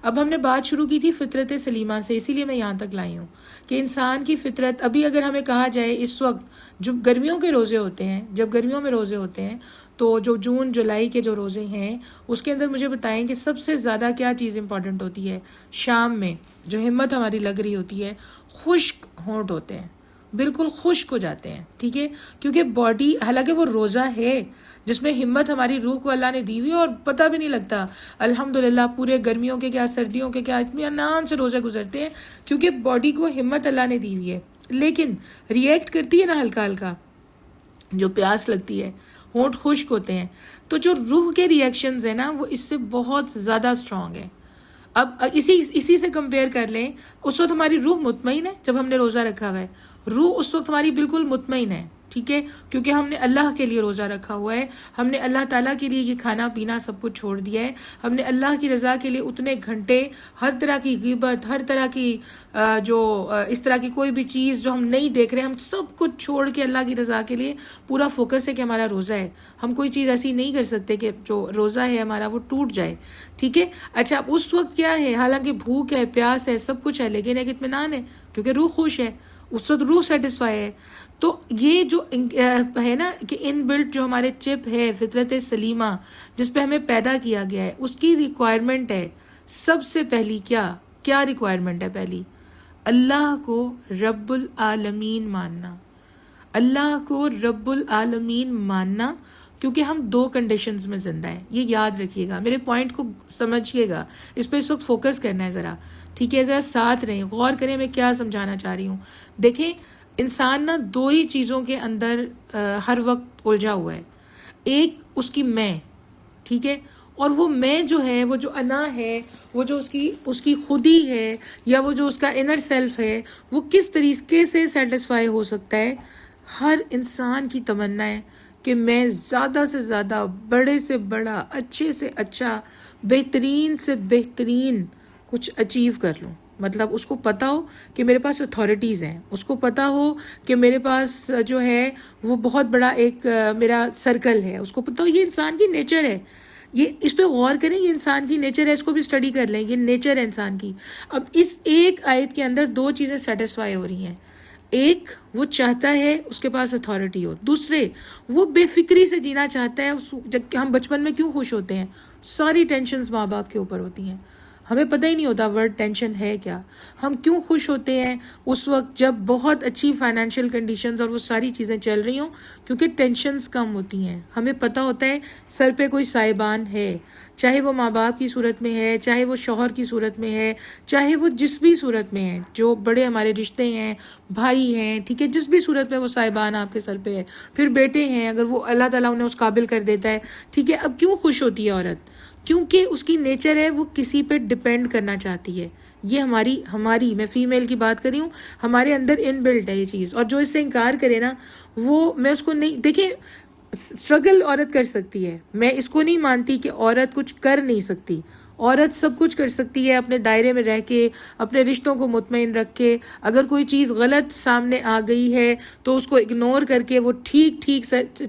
اب ہم نے بات شروع کی تھی فطرت سلیمہ سے، اسی لیے میں یہاں تک لائی ہوں کہ انسان کی فطرت، ابھی اگر ہمیں کہا جائے اس وقت جو گرمیوں کے روزے ہوتے ہیں، جب گرمیوں میں روزے ہوتے ہیں تو جو جون جولائی کے جو روزے ہیں اس کے اندر مجھے بتائیں کہ سب سے زیادہ کیا چیز امپورٹنٹ ہوتی ہے؟ شام میں جو ہمت ہماری لگ رہی ہوتی ہے، خشک ہونٹ ہوتے ہیں، بالکل خشک ہو جاتے ہیں، ٹھیک ہے، کیونکہ باڈی، حالانکہ وہ روزہ ہے جس میں ہمت ہماری روح کو اللہ نے دی ہوئی ہے اور پتہ بھی نہیں لگتا، الحمدللہ پورے گرمیوں کے کیا سردیوں کے کیا اطمینان سے روزے گزرتے ہیں کیونکہ باڈی کو ہمت اللہ نے دی ہوئی ہے۔ لیکن ریئیکٹ کرتی ہے نا ہلکا ہلکا، جو پیاس لگتی ہے، ہونٹ خشک ہوتے ہیں، تو جو روح کے ریئیکشنز ہیں نا وہ اس سے بہت زیادہ اسٹرانگ ہیں۔ اب اسی سے کمپیئر کر لیں، اس وقت ہماری روح مطمئن ہے جب ہم نے روزہ رکھا ہوا ہے، روح اس وقت ہماری بالکل مطمئن ہے، ٹھیک ہے، کیونکہ ہم نے اللہ کے لیے روزہ رکھا ہوا ہے، ہم نے اللہ تعالیٰ کے لیے یہ کھانا پینا سب کچھ چھوڑ دیا ہے، ہم نے اللہ کی رضا کے لیے اتنے گھنٹے ہر طرح کی غیبت، ہر طرح کی جو اس طرح کی کوئی بھی چیز جو ہم نہیں دیکھ رہے، ہم سب کچھ چھوڑ کے اللہ کی رضا کے لیے پورا فوکس ہے کہ ہمارا روزہ ہے، ہم کوئی چیز ایسی نہیں کر سکتے کہ جو روزہ ہے ہمارا وہ ٹوٹ جائے، ٹھیک ہے۔ اچھا، اب اس وقت کیا ہے، حالانکہ بھوک ہے، پیاس ہے، سب کچھ ہے، لیکن ایک اطمینان ہے کیونکہ روح خوش ہے، اس وقت روح سیٹسفائی ہے۔ تو یہ جو ہے نا کہ ان بلٹ جو ہمارے چپ ہے فطرت سلیمہ جس پہ ہمیں پیدا کیا گیا ہے، اس کی ریکوائرمنٹ ہے سب سے پہلی، کیا ریکوائرمنٹ ہے؟ پہلی، اللہ کو رب العالمین ماننا، اللہ کو رب العالمین ماننا، کیونکہ ہم 2 کنڈیشنز میں زندہ ہیں، یہ یاد رکھیے گا، میرے پوائنٹ کو سمجھیے گا، اس پہ اس وقت فوکس کرنا ہے ذرا، ٹھیک ہے، ذرا ساتھ رہیں، غور کریں میں کیا سمجھانا چاہ رہی ہوں۔ دیکھیں، انسان نا 2 ہی چیزوں کے اندر ہر وقت الجھا ہوا ہے، ایک اس کی میں، ٹھیک ہے، اور وہ میں جو ہے، وہ جو انا ہے، وہ جو اس کی خودی ہے، یا وہ جو اس کا انر سیلف ہے، وہ کس طریقے سے سیٹسفائی ہو سکتا ہے؟ ہر انسان کی تمنا ہے کہ میں زیادہ سے زیادہ، بڑے سے بڑا، اچھے سے اچھا، بہترین سے بہترین کچھ اچیو کر لوں، مطلب اس کو پتہ ہو کہ میرے پاس اتھارٹیز ہیں، اس کو پتہ ہو کہ میرے پاس جو ہے وہ بہت بڑا ایک میرا سرکل ہے، اس کو پتہ ہو یہ انسان کی نیچر ہے، یہ اس پہ غور کریں، یہ انسان کی نیچر ہے، اس کو بھی اسٹڈی کر لیں، یہ نیچر ہے انسان کی۔ اب اس ایک آیت کے اندر دو چیزیں سیٹسفائی ہو رہی ہیں، ایک وہ چاہتا ہے اس کے پاس اتھارٹی ہو، دوسرے وہ بے فکری سے جینا چاہتا ہے۔ جب ہم بچپن میں کیوں خوش ہوتے ہیں؟ ساری ٹینشنز ماں باپ کے اوپر ہوتی ہیں، ہمیں پتہ ہی نہیں ہوتا ورڈ ٹینشن ہے کیا۔ ہم کیوں خوش ہوتے ہیں اس وقت جب بہت اچھی فائنینشیل کنڈیشنز اور وہ ساری چیزیں چل رہی ہوں؟ کیونکہ ٹینشنز کم ہوتی ہیں، ہمیں پتہ ہوتا ہے سر پہ کوئی سائبان ہے، چاہے وہ ماں باپ کی صورت میں ہے، چاہے وہ شوہر کی صورت میں ہے، چاہے وہ جس بھی صورت میں ہے، جو بڑے ہمارے رشتے ہیں، بھائی ہیں، ٹھیک ہے، جس بھی صورت میں وہ سائبان آپ کے سر پہ ہے، پھر بیٹے ہیں اگر وہ اللہ تعالیٰ انہیں اس قابل کر دیتا ہے، ٹھیک ہے۔ اب کیوں خوش ہوتی ہے عورت؟ کیونکہ اس کی نیچر ہے وہ کسی پہ ڈپینڈ کرنا چاہتی ہے، یہ ہماری میں فیمیل کی بات کر رہی ہوں، ہمارے اندر ان بلٹ ہے یہ چیز، اور جو اس سے انکار کرے نا وہ میں اس کو نہیں، دیکھیں اسٹرگل عورت کر سکتی ہے، میں اس کو نہیں مانتی کہ عورت کچھ کر نہیں سکتی، عورت سب کچھ کر سکتی ہے اپنے دائرے میں رہ کے، اپنے رشتوں کو مطمئن رکھ کے، اگر کوئی چیز غلط سامنے آ گئی ہے تو اس کو اگنور کر کے وہ ٹھیک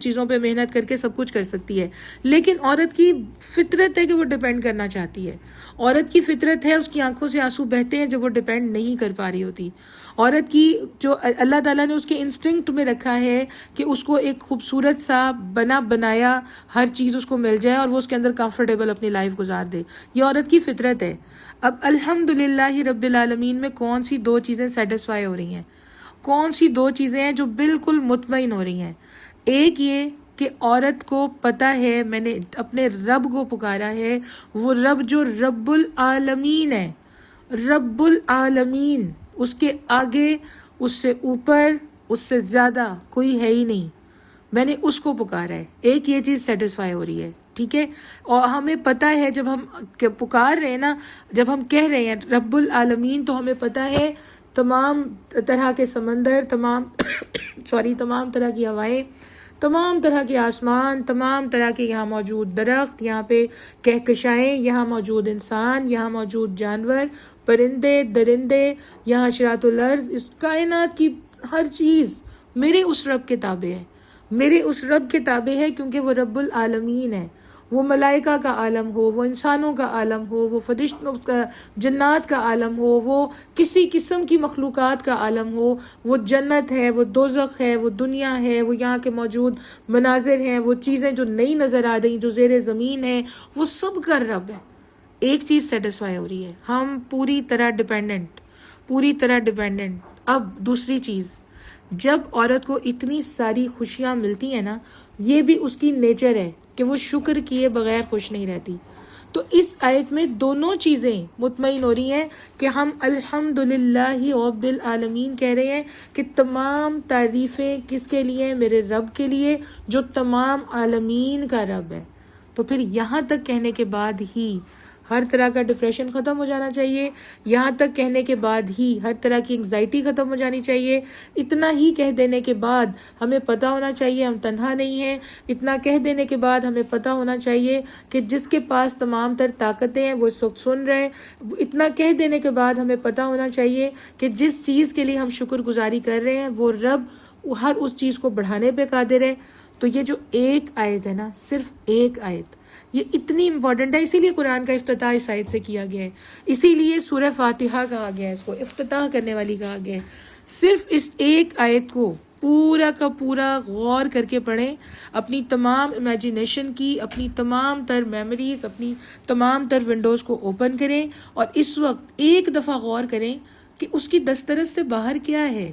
چیزوں پہ محنت کر کے سب کچھ کر سکتی ہے۔ لیکن عورت کی فطرت ہے کہ وہ ڈیپینڈ کرنا چاہتی ہے، عورت کی فطرت ہے، اس کی آنکھوں سے آنسو بہتے ہیں جب وہ ڈیپینڈ نہیں کر پا رہی ہوتی۔ عورت کی جو اللہ تعالیٰ نے اس کے انسٹنکٹ میں رکھا ہے کہ اس کو ایک خوبصورت سا بنایا ہر چیز اس کو مل جائے اور وہ اس کے اندر کمفرٹیبل اپنی لائف گزار دے، یہ عورت کی فطرت ہے۔ اب الحمدللہ رب العالمین میں کون سی دو چیزیں سیٹسفائی ہو رہی ہیں؟ کون سی دو چیزیں ہیں جو بالکل مطمئن ہو رہی ہیں؟ ایک یہ کہ عورت کو پتہ ہے میں نے اپنے رب کو پکارا ہے، وہ رب جو رب العالمین ہے، رب العالمین، اس کے آگے، اس سے اوپر، اس سے زیادہ کوئی ہے ہی نہیں، میں نے اس کو پکارا ہے۔ ایک یہ چیز سیٹسفائی ہو رہی ہے، ٹھیک ہے۔ اور ہمیں پتہ ہے جب ہم پکار رہے ہیں نا، جب ہم کہہ رہے ہیں رب العالمین، تو ہمیں پتہ ہے تمام طرح کے سمندر، تمام طرح کی ہوائیں، تمام طرح کے آسمان، تمام طرح کے یہاں موجود درخت، یہاں پہ کہکشائیں، یہاں موجود انسان، یہاں موجود جانور، پرندے درندے، یہاں شراط الارض، اس کائنات کی ہر چیز میرے اس رب کے تابع ہے، میرے اس رب کے تابع ہے، کیونکہ وہ رب العالمین ہے۔ وہ ملائکہ کا عالم ہو، وہ انسانوں کا عالم ہو، وہ فرشتوں کا، جنات کا عالم ہو، وہ کسی قسم کی مخلوقات کا عالم ہو، وہ جنت ہے، وہ دوزخ ہے، وہ دنیا ہے، وہ یہاں کے موجود مناظر ہیں، وہ چیزیں جو نہیں نظر آ رہی، جو زیر زمین ہیں، وہ سب کا رب ہے۔ ایک چیز سیٹسفائی ہو رہی ہے، ہم پوری طرح ڈیپینڈنٹ۔ اب دوسری چیز، جب عورت کو اتنی ساری خوشیاں ملتی ہیں نا، یہ بھی اس کی نیچر ہے کہ وہ شکر کیے بغیر خوش نہیں رہتی۔ تو اس آیت میں دونوں چیزیں مطمئن ہو رہی ہیں کہ ہم الحمدللہ رب العالمین کہہ رہے ہیں کہ تمام تعریفیں کس کے لیے؟ میرے رب کے لیے، جو تمام عالمین کا رب ہے۔ تو پھر یہاں تک کہنے کے بعد ہی ہر طرح کا ڈپریشن ختم ہو جانا چاہیے، یہاں تک کہنے کے بعد ہی ہر طرح کی انگزائٹی ختم ہو جانی چاہیے، اتنا ہی کہہ دینے کے بعد ہمیں پتہ ہونا چاہیے ہم تنہا نہیں ہیں، اتنا کہہ دینے کے بعد ہمیں پتہ ہونا چاہیے کہ جس کے پاس تمام تر طاقتیں ہیں وہ اس وقت سن رہے ہیں، اتنا کہہ دینے کے بعد ہمیں پتہ ہونا چاہیے کہ جس چیز کے لیے ہم شکر گزاری کر رہے ہیں وہ رب ہر اس چیز کو بڑھانے پہ قادر ہے۔ تو یہ جو ایک آیت ہے نا، صرف ایک آیت، یہ اتنی امپورٹنٹ ہے، اسی لیے قرآن کا افتتاح اس آیت سے کیا گیا ہے، اسی لیے سورہ فاتحہ کہا گیا ہے، اس کو افتتاح کرنے والی کہا گیا ہے۔ صرف اس ایک آیت کو پورا کا پورا غور کر کے پڑھیں، اپنی تمام امیجنیشن کی، اپنی تمام تر میموریز، اپنی تمام تر ونڈوز کو اوپن کریں اور اس وقت ایک دفعہ غور کریں کہ اس کی دسترس سے باہر کیا ہے،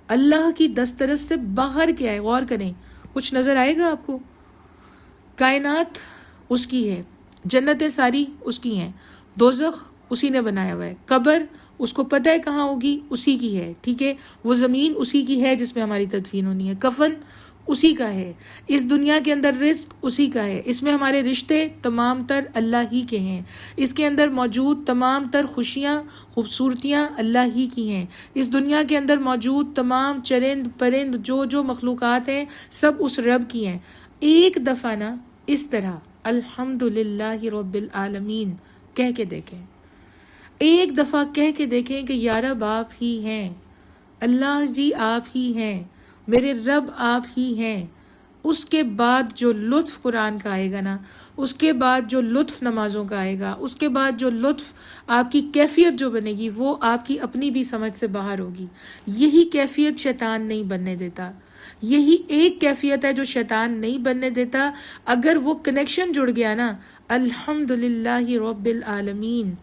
اللہ کی دسترس سے باہر کیا ہے۔ غور کریں، کچھ نظر آئے گا آپ کو؟ کائنات اس کی ہے، جنتیں ساری اس کی ہیں، دوزخ اسی نے بنایا ہوا ہے، قبر اس کو پتہ ہے کہاں ہوگی، اسی کی ہے، ٹھیک ہے، وہ زمین اسی کی ہے جس میں ہماری تدفین ہونی ہے، کفن اسی کا ہے، اس دنیا کے اندر رزق اسی کا ہے، اس میں ہمارے رشتے تمام تر اللہ ہی کے ہیں، اس کے اندر موجود تمام تر خوشیاں خوبصورتیاں اللہ ہی کی ہیں، اس دنیا کے اندر موجود تمام چرند پرند جو مخلوقات ہیں سب اس رب کی ہیں۔ ایک دفعہ نا اس طرح الحمدللہ رب العالمین کہہ کے دیکھیں، ایک دفعہ کہہ کے دیکھیں کہ یا رب آپ ہی ہیں، اللہ جی آپ ہی ہیں، میرے رب آپ ہی ہیں۔ اس کے بعد جو لطف قرآن کا آئے گا نا، اس کے بعد جو لطف نمازوں کا آئے گا، اس کے بعد جو لطف آپ کی کیفیت جو بنے گی، وہ آپ کی اپنی بھی سمجھ سے باہر ہوگی۔ یہی کیفیت شیطان نہیں بننے دیتا، یہی ایک کیفیت ہے جو شیطان نہیں بننے دیتا۔ اگر وہ کنیکشن جڑ گیا نا، الحمدللہ رب العالمین،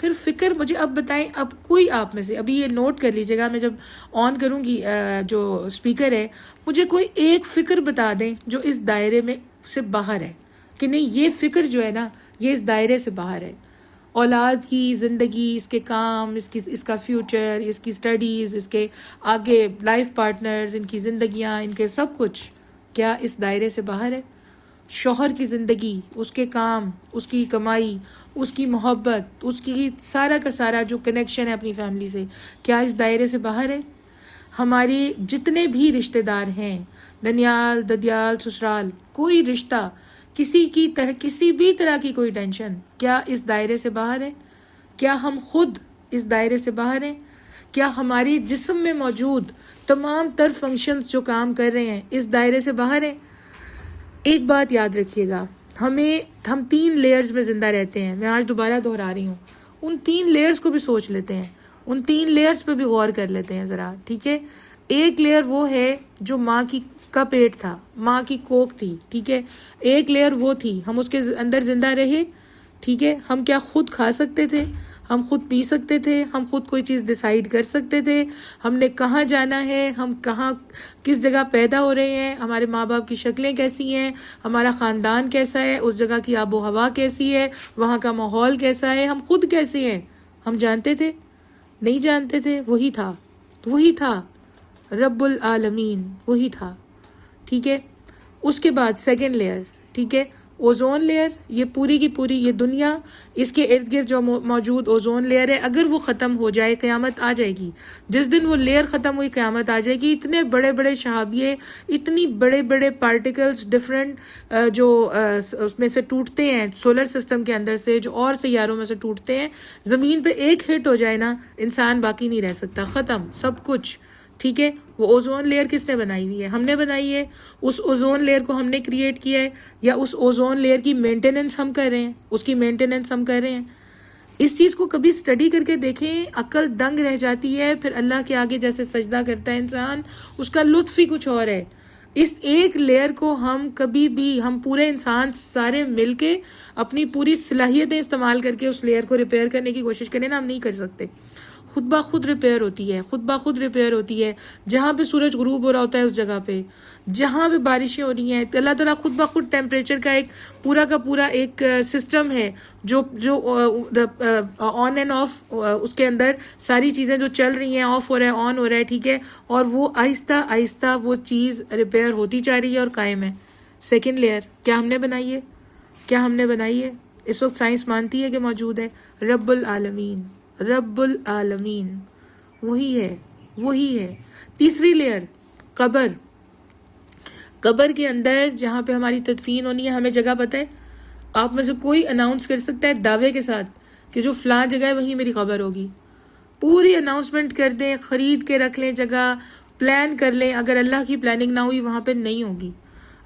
پھر فکر مجھے اب بتائیں، اب کوئی آپ میں سے ابھی یہ نوٹ کر لیجیے گا، میں جب آن کروں گی جو اسپیکر ہے، مجھے کوئی ایک فکر بتا دیں جو اس دائرے میں سے باہر ہے، کہ نہیں یہ فکر جو ہے نا یہ اس دائرے سے باہر ہے۔ اولاد کی زندگی، اس کے کام، اس کا فیوچر، اس کی سٹڈیز، اس کے آگے لائف پارٹنرز، ان کی زندگیاں، ان کے سب کچھ کیا اس دائرے سے باہر ہے؟ شوہر کی زندگی، اس کے کام، اس کی کمائی، اس کی محبت، اس کی سارا کا سارا جو کنیکشن ہے اپنی فیملی سے، کیا اس دائرے سے باہر ہے؟ ہمارے جتنے بھی رشتہ دار ہیں، ننیال، ددیال، سسرال، کوئی رشتہ، کسی بھی طرح کی کوئی ٹینشن، کیا اس دائرے سے باہر ہے؟ کیا ہم خود اس دائرے سے باہر ہیں؟ کیا ہماری جسم میں موجود تمام تر فنکشنز جو کام کر رہے ہیں اس دائرے سے باہر ہیں؟ ایک بات یاد رکھیے گا، ہم 3 لیئرز میں زندہ رہتے ہیں، میں آج دوبارہ دہرا رہی ہوں، ان 3 لیئرز کو بھی سوچ لیتے ہیں، ان 3 لیئرز پہ بھی غور کر لیتے ہیں ذرا، ٹھیک ہے؟ ایک لیئر وہ ہے جو ماں کا پیٹ تھا، ماں کی کوکھ تھی، ٹھیک ہے؟ ایک لیئر وہ تھی، ہم اس کے اندر زندہ رہے، ٹھیک ہے؟ ہم کیا خود کھا سکتے تھے؟ ہم خود پی سکتے تھے؟ ہم خود کوئی چیز ڈیسائیڈ کر سکتے تھے؟ ہم نے کہاں جانا ہے، ہم کس جگہ پیدا ہو رہے ہیں، ہمارے ماں باپ کی شکلیں کیسی ہیں، ہمارا خاندان کیسا ہے، اس جگہ کی آب و ہوا کیسی ہے، وہاں کا ماحول کیسا ہے، ہم خود کیسے ہیں، ہم جانتے تھے؟ نہیں جانتے تھے۔ وہی تھا رب العالمین، وہی تھا، ٹھیک ہے؟ اس کے بعد سیکنڈ لیئر، ٹھیک ہے، اوزون لیئر، یہ پوری کی پوری یہ دنیا، اس کے ارد گرد جو موجود اوزون لیئر ہے، اگر وہ ختم ہو جائے قیامت آ جائے گی۔ جس دن وہ لیئر ختم ہوئی قیامت آ جائے گی۔ اتنے بڑے بڑے شہابیے، اتنی بڑے بڑے پارٹیکلز ڈفرینٹ جو اس میں سے ٹوٹتے ہیں سولر سسٹم کے اندر سے، جو اور سیاروں میں سے ٹوٹتے ہیں، زمین پہ ایک ہٹ ہو جائے نا، انسان باقی نہیں رہ سکتا، ختم سب کچھ، ٹھیک ہے؟ وہ اوزون لیئر کس نے بنائی ہوئی ہے؟ ہم نے بنائی ہے۔ اس اوزون لیئر کو ہم نے کریٹ کیا ہے، یا اس اوزون لیئر کی مینٹیننس ہم کر رہے ہیں، اس کی مینٹیننس ہم کر رہے ہیں؟ اس چیز کو کبھی سٹڈی کر کے دیکھیں، عقل دنگ رہ جاتی ہے۔ پھر اللہ کے آگے جیسے سجدہ کرتا ہے انسان، اس کا لطف ہی کچھ اور ہے۔ اس ایک لیئر کو ہم کبھی بھی، ہم پورے انسان سارے مل کے اپنی پوری صلاحیتیں استعمال کر کے اس لیئر کو ریپیئر کرنے کی کوشش کریں نا، ہم نہیں کر سکتے۔ خود بخود ریپیئر ہوتی ہے، جہاں پہ سورج غروب ہو رہا ہوتا ہے اس جگہ پہ، جہاں پہ بارشیں ہو رہی ہیں، اللہ تعالیٰ خود بخود ٹیمپریچر کا ایک پورا کا پورا ایک سسٹم ہے جو آن اینڈ آف، اس کے اندر ساری چیزیں جو چل رہی ہیں، آف ہو رہا ہے، آن ہو رہا ہے، ٹھیک ہے؟ اور وہ آہستہ آہستہ وہ چیز ریپیئر ہوتی جا رہی ہے اور قائم ہے۔ سیکنڈ لیئر کیا ہم نے بنائی ہے؟ اس وقت سائنس مانتی ہے کہ موجود ہے۔ رب العالمین وہی ہے۔ تیسری لیئر قبر کے اندر جہاں پہ ہماری تدفین ہونی ہے، ہمیں جگہ پتہ ہے؟ آپ میں سے کوئی اناؤنس کر سکتا ہے دعوے کے ساتھ کہ جو فلاں جگہ ہے وہیں میری قبر ہوگی؟ پوری اناؤنسمنٹ کر دیں، خرید کے رکھ لیں جگہ، پلان کر لیں۔ اگر اللہ کی پلاننگ نہ ہوئی وہاں پہ نہیں ہوگی،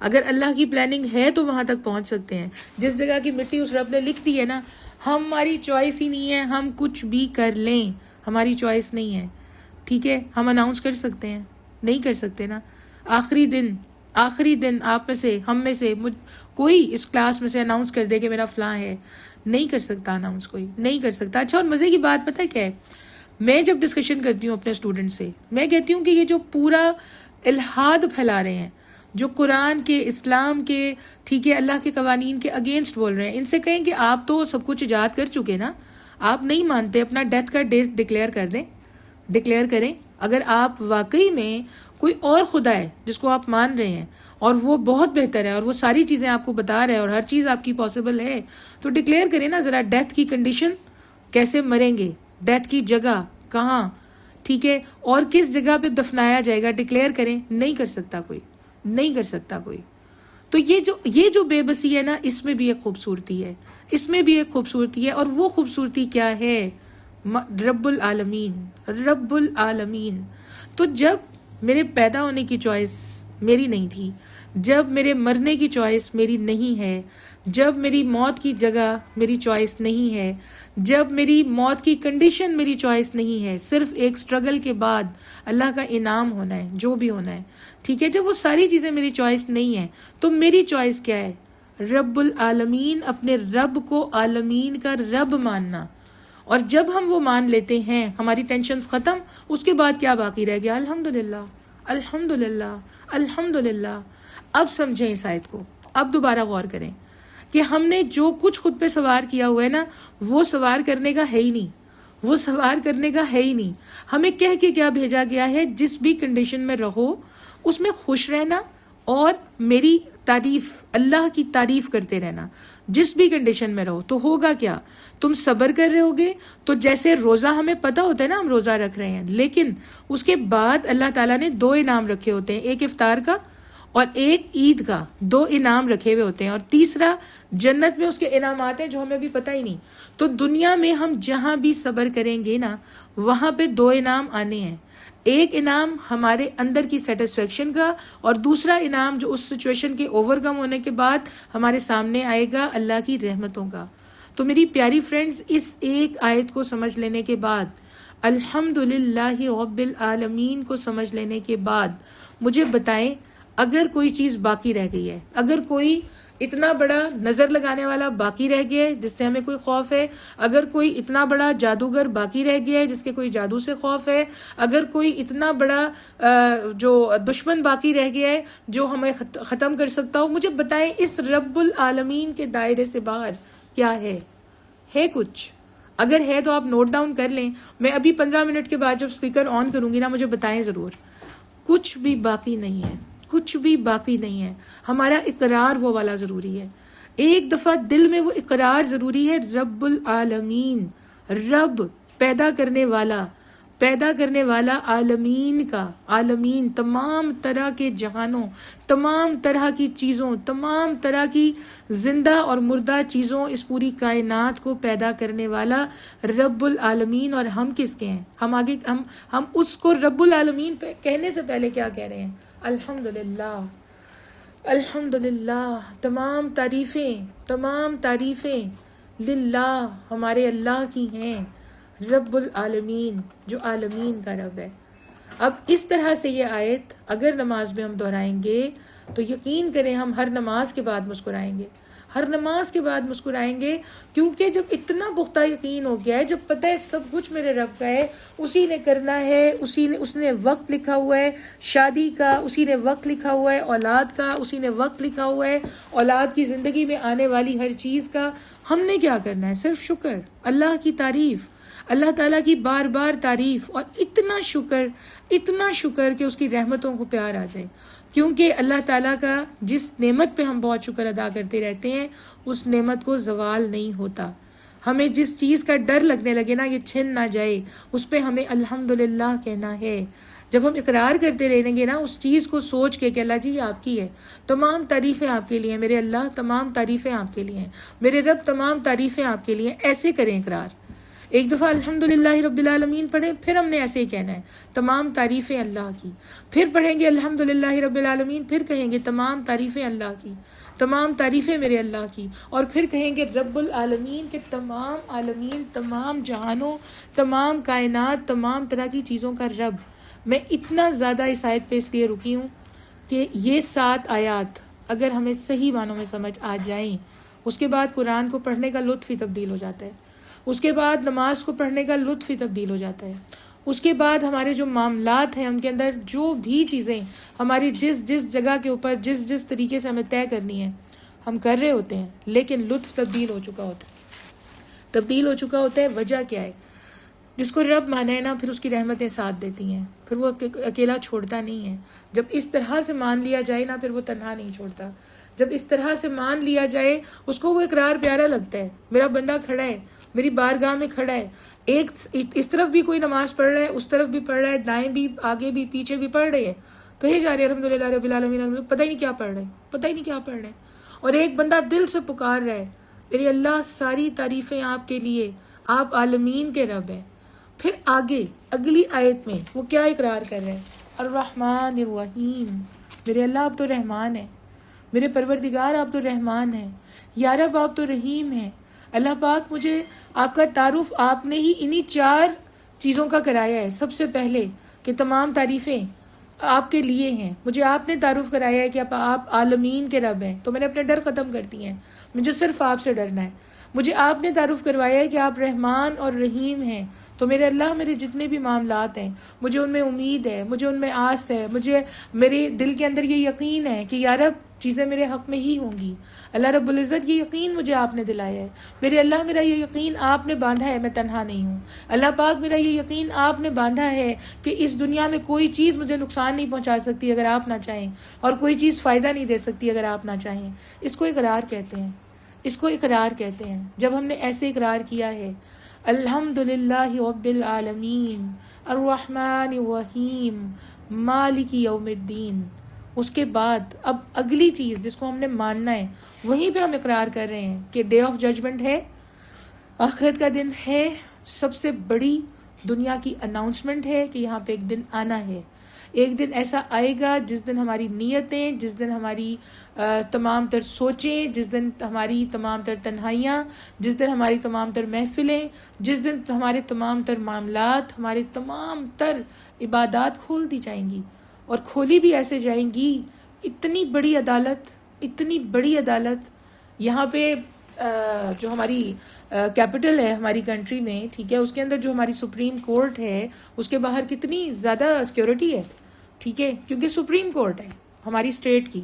اگر اللہ کی پلاننگ ہے تو وہاں تک پہنچ سکتے ہیں۔ جس جگہ کی مٹی اس رب نے لکھ دی ہے نا، ہماری چوائس ہی نہیں ہے، ہم کچھ بھی کر لیں، ہماری چوائس نہیں ہے، ٹھیک ہے؟ ہم اناؤنس کر سکتے ہیں؟ نہیں کر سکتے نا۔ آخری دن آپ میں سے، ہم میں سے کوئی اس کلاس میں سے اناؤنس کر دے کہ میرا فلاں ہے، نہیں کر سکتا اناؤنس، کوئی نہیں کر سکتا۔ اچھا، اور مزے کی بات پتہ کیا ہے؟ میں جب ڈسکشن کرتی ہوں اپنے اسٹوڈنٹ سے، میں کہتی ہوں کہ یہ جو پورا الحاد پھیلا رہے ہیں، جو قرآن کے، اسلام کے، ٹھیک ہے، اللہ کے قوانین کے اگینسٹ بول رہے ہیں، ان سے کہیں کہ آپ تو سب کچھ ایجاد کر چکے نا، آپ نہیں مانتے، اپنا ڈیتھ کا ڈیٹ ڈکلیئر کریں۔ اگر آپ واقعی میں کوئی اور خدا ہے جس کو آپ مان رہے ہیں، اور وہ بہت بہتر ہے، اور وہ ساری چیزیں آپ کو بتا رہا ہے، اور ہر چیز آپ کی پاسبل ہے، تو ڈکلیئر کریں نا ذرا، ڈیتھ کی کنڈیشن، کیسے مریں گے، ڈیتھ کی جگہ کہاں، ٹھیک ہے، اور کس جگہ پہ دفنایا جائے گا، ڈکلیئر کریں۔ نہیں کر سکتا کوئی۔ تو یہ جو بے بسی ہے نا، اس میں بھی ایک خوبصورتی ہے، اور وہ خوبصورتی کیا ہے؟ رب العالمین، رب العالمین. تو جب میرے پیدا ہونے کی چوائس میری نہیں تھی، جب میرے مرنے کی چوائس میری نہیں ہے، جب میری موت کی جگہ میری چوائس نہیں ہے، جب میری موت کی کنڈیشن میری چوائس نہیں ہے، صرف ایک سٹرگل کے بعد اللہ کا انعام ہونا ہے، جو بھی ہونا ہے، ٹھیک ہے، جب وہ ساری چیزیں میری چوائس نہیں ہیں تو میری چوائس کیا ہے؟ رب العالمین، اپنے رب کو عالمین کا رب ماننا. اور جب ہم وہ مان لیتے ہیں ہماری ٹینشنز ختم. اس کے بعد کیا باقی رہ گیا؟ الحمدللہ، الحمدللہ، الحمدللہ. اب سمجھیں اس آیت کو، اب دوبارہ غور کریں کہ ہم نے جو کچھ خود پہ سوار کیا ہوا ہے نا، وہ سوار کرنے کا ہے ہی نہیں، وہ سوار کرنے کا ہے ہی نہیں. ہمیں کہہ کے کیا بھیجا گیا ہے؟ جس بھی کنڈیشن میں رہو اس میں خوش رہنا اور میری تعریف، اللہ کی تعریف کرتے رہنا. جس بھی کنڈیشن میں رہو تو ہوگا کیا؟ تم صبر کر رہے ہوگے تو جیسے روزہ ہمیں پتہ ہوتا ہے نا ہم روزہ رکھ رہے ہیں، لیکن اس کے بعد اللہ تعالیٰ نے 2 انعام رکھے ہوتے ہیں، ایک افطار کا اور ایک عید کا. 2 انعام رکھے ہوئے ہوتے ہیں، اور تیسرا جنت میں اس کے انعامات ہیں جو ہمیں ابھی پتہ ہی نہیں. تو دنیا میں ہم جہاں بھی صبر کریں گے نا وہاں پہ 2 انعام آنے ہیں. ایک انعام ہمارے اندر کی سیٹسفیکشن کا، اور دوسرا انعام جو اس سچویشن کے اوور کم ہونے کے بعد ہمارے سامنے آئے گا، اللہ کی رحمتوں کا. تو میری پیاری فرینڈز، اس ایک آیت کو سمجھ لینے کے بعد، الحمدللہ رب العالمین کو سمجھ لینے کے بعد، مجھے بتائیں اگر کوئی چیز باقی رہ گئی ہے، اگر کوئی اتنا بڑا نظر لگانے والا باقی رہ گیا ہے جس سے ہمیں کوئی خوف ہے، اگر کوئی اتنا بڑا جادوگر باقی رہ گیا ہے جس کے کوئی جادو سے خوف ہے، اگر کوئی اتنا بڑا جو دشمن باقی رہ گیا ہے جو ہمیں ختم کر سکتا ہو، مجھے بتائیں اس رب العالمین کے دائرے سے باہر کیا ہے کچھ؟ اگر ہے تو آپ نوٹ ڈاؤن کر لیں. میں ابھی 15 منٹ کے بعد جب اسپیکر آن کروں گی نا مجھے بتائیں ضرور. کچھ بھی باقی نہیں ہے، کچھ بھی باقی نہیں ہے. ہمارا اقرار وہ والا ضروری ہے، ایک دفعہ دل میں وہ اقرار ضروری ہے. رب العالمین، رب پیدا کرنے والا عالمین کا، عالمین تمام طرح کے جہانوں، تمام طرح کی چیزوں، تمام طرح کی زندہ اور مردہ چیزوں، اس پوری کائنات کو پیدا کرنے والا رب العالمین. اور ہم کس کے ہیں؟ ہم اس کو رب العالمین پہ کہنے سے پہلے کیا کہہ رہے ہیں؟ الحمدللہ، الحمدللہ. تمام تعریفیں للہ، ہمارے اللہ کی ہیں، رب العالمین جو عالمین کا رب ہے. اب اس طرح سے یہ آیت اگر نماز میں ہم دہرائیں گے تو یقین کریں ہم ہر نماز کے بعد مسکرائیں گے، ہر نماز کے بعد مسکرائیں گے. کیونکہ جب اتنا پختہ یقین ہو گیا ہے، جب پتہ ہے سب کچھ میرے رب کا ہے، اسی نے کرنا ہے، اس نے وقت لکھا ہوا ہے شادی کا، اسی نے وقت لکھا ہوا ہے اولاد کا، اسی نے وقت لکھا ہوا ہے اولاد کی زندگی میں آنے والی ہر چیز کا. ہم نے کیا کرنا ہے؟ صرف شکر، اللہ کی تعریف، اللہ تعالیٰ کی بار بار تعریف، اور اتنا شکر کہ اس کی رحمتوں کو پیار آ جائے. کیونکہ اللہ تعالیٰ کا جس نعمت پہ ہم بہت شکر ادا کرتے رہتے ہیں اس نعمت کو زوال نہیں ہوتا. ہمیں جس چیز کا ڈر لگنے لگے نا یہ چھن نہ جائے، اس پہ ہمیں الحمدللہ کہنا ہے. جب ہم اقرار کرتے رہیں گے نا اس چیز کو سوچ کے کہ اللہ جی یہ آپ کی ہے، تمام تعریفیں آپ کے لیے ہیں میرے اللہ، تمام تعریفیں آپ کے لیے ہیں میرے رب، تمام تعریفیں آپ کے لیے ہیں. ایسے کریں اقرار. ایک دفعہ الحمدللہ رب العالمین پڑھیں، پھر ہم نے ایسے ہی کہنا ہے تمام تعریفیں اللہ کی. پھر پڑھیں گے الحمدللہ رب العالمین، پھر کہیں گے تمام تعریفیں اللہ کی، تمام تعریفیں میرے اللہ کی. اور پھر کہیں گے رب العالمین کے تمام عالمین، تمام جہانوں، تمام کائنات، تمام طرح کی چیزوں کا رب. میں اتنا زیادہ اس آیت پہ اس لیے رکی ہوں کہ یہ 7 آیات اگر ہمیں صحیح معنوں میں سمجھ آ جائیں، اس کے بعد قرآن کو پڑھنے کا لطف ہی تبدیل ہو جاتا ہے، اس کے بعد نماز کو پڑھنے کا لطف ہی تبدیل ہو جاتا ہے، اس کے بعد ہمارے جو معاملات ہیں ان کے اندر جو بھی چیزیں ہماری جس جگہ کے اوپر جس طریقے سے ہمیں طے کرنی ہے ہم کر رہے ہوتے ہیں، لیکن لطف تبدیل ہو چکا ہوتا ہے. وجہ کیا ہے؟ جس کو رب مانا ہے نا پھر اس کی رحمتیں ساتھ دیتی ہیں، پھر وہ اکیلا چھوڑتا نہیں ہے. جب اس طرح سے مان لیا جائے نا پھر وہ تنہا نہیں چھوڑتا. جب اس طرح سے مان لیا جائے اس کو وہ اقرار پیارا لگتا ہے. میرا بندہ کھڑا ہے، میری بارگاہ میں کھڑا ہے، ایک اس طرف بھی کوئی نماز پڑھ رہا ہے، اس طرف بھی پڑھ رہا ہے، دائیں بھی، آگے بھی، پیچھے بھی پڑھ رہے ہیں، کہے جا رہے ہیں الحمدللہ رب العالمین، پتہ ہی نہیں کیا پڑھ رہے. اور ایک بندہ دل سے پکار رہا ہے میرے اللہ ساری تعریفیں آپ کے لیے، آپ عالمین کے رب ہیں، پھر آگے اگلی آیت میں وہ کیا اقرار کر رہے ہیں؟ الرحمن الرحیم، میرے اللہ آپ تو رحمان ہیں، میرے پروردگار آپ تو رحمان ہیں، یا رب آپ تو رحیم ہیں۔ اللہ پاک مجھے آپ کا تعارف آپ نے ہی انہی 4 چیزوں کا کرایا ہے۔ سب سے پہلے کہ تمام تعریفیں آپ کے لیے ہیں، مجھے آپ نے تعارف کرایا ہے کہ آپ عالمین کے رب ہیں، تو میں نے اپنے ڈر ختم کر دیے ہیں، مجھے صرف آپ سے ڈرنا ہے۔ مجھے آپ نے تعارف کروایا ہے کہ آپ رحمان اور رحیم ہیں، تو میرے اللہ میرے جتنے بھی معاملات ہیں مجھے ان میں امید ہے، مجھے ان میں آس ہے، مجھے میرے دل کے اندر یہ یقین ہے کہ یا رب چیزیں میرے حق میں ہی ہوں گی۔ اللہ رب العزت یہ یقین مجھے آپ نے دلایا ہے، میرے اللہ میرا یہ یقین آپ نے باندھا ہے، میں تنہا نہیں ہوں۔ اللہ پاک میرا یہ یقین آپ نے باندھا ہے کہ اس دنیا میں کوئی چیز مجھے نقصان نہیں پہنچا سکتی اگر آپ نہ چاہیں، اور کوئی چیز فائدہ نہیں دے سکتی اگر آپ نہ چاہیں۔ اس کو اقرار کہتے ہیں، اس کو اقرار کہتے ہیں۔ جب ہم نے ایسے اقرار کیا ہے الحمدللہ رب العالمین الرحمن الرحیم مالک یوم الدین، اس کے بعد اب اگلی چیز جس کو ہم نے ماننا ہے وہیں پہ ہم اقرار کر رہے ہیں کہ ڈے آف ججمنٹ ہے، آخرت کا دن ہے، سب سے بڑی دنیا کی اناؤنسمنٹ ہے کہ یہاں پہ ایک دن آنا ہے۔ ایک دن ایسا آئے گا جس دن ہماری نیتیں، جس دن ہماری تمام تر سوچیں، جس دن ہماری تمام تر تنہائیاں، جس دن ہماری تمام تر محفلیں، جس دن ہمارے تمام تر معاملات، ہمارے تمام تر عبادات کھول دی جائیں گی، اور کھولی بھی ایسے جائیں گی۔ اتنی بڑی عدالت، اتنی بڑی عدالت یہاں پہ جو ہماری کیپٹل ہے ہماری کنٹری میں، ٹھیک ہے، اس کے اندر جو ہماری سپریم کورٹ ہے اس کے باہر کتنی زیادہ سیکیورٹی ہے، ٹھیک ہے، کیونکہ سپریم کورٹ ہے ہماری اسٹیٹ کی۔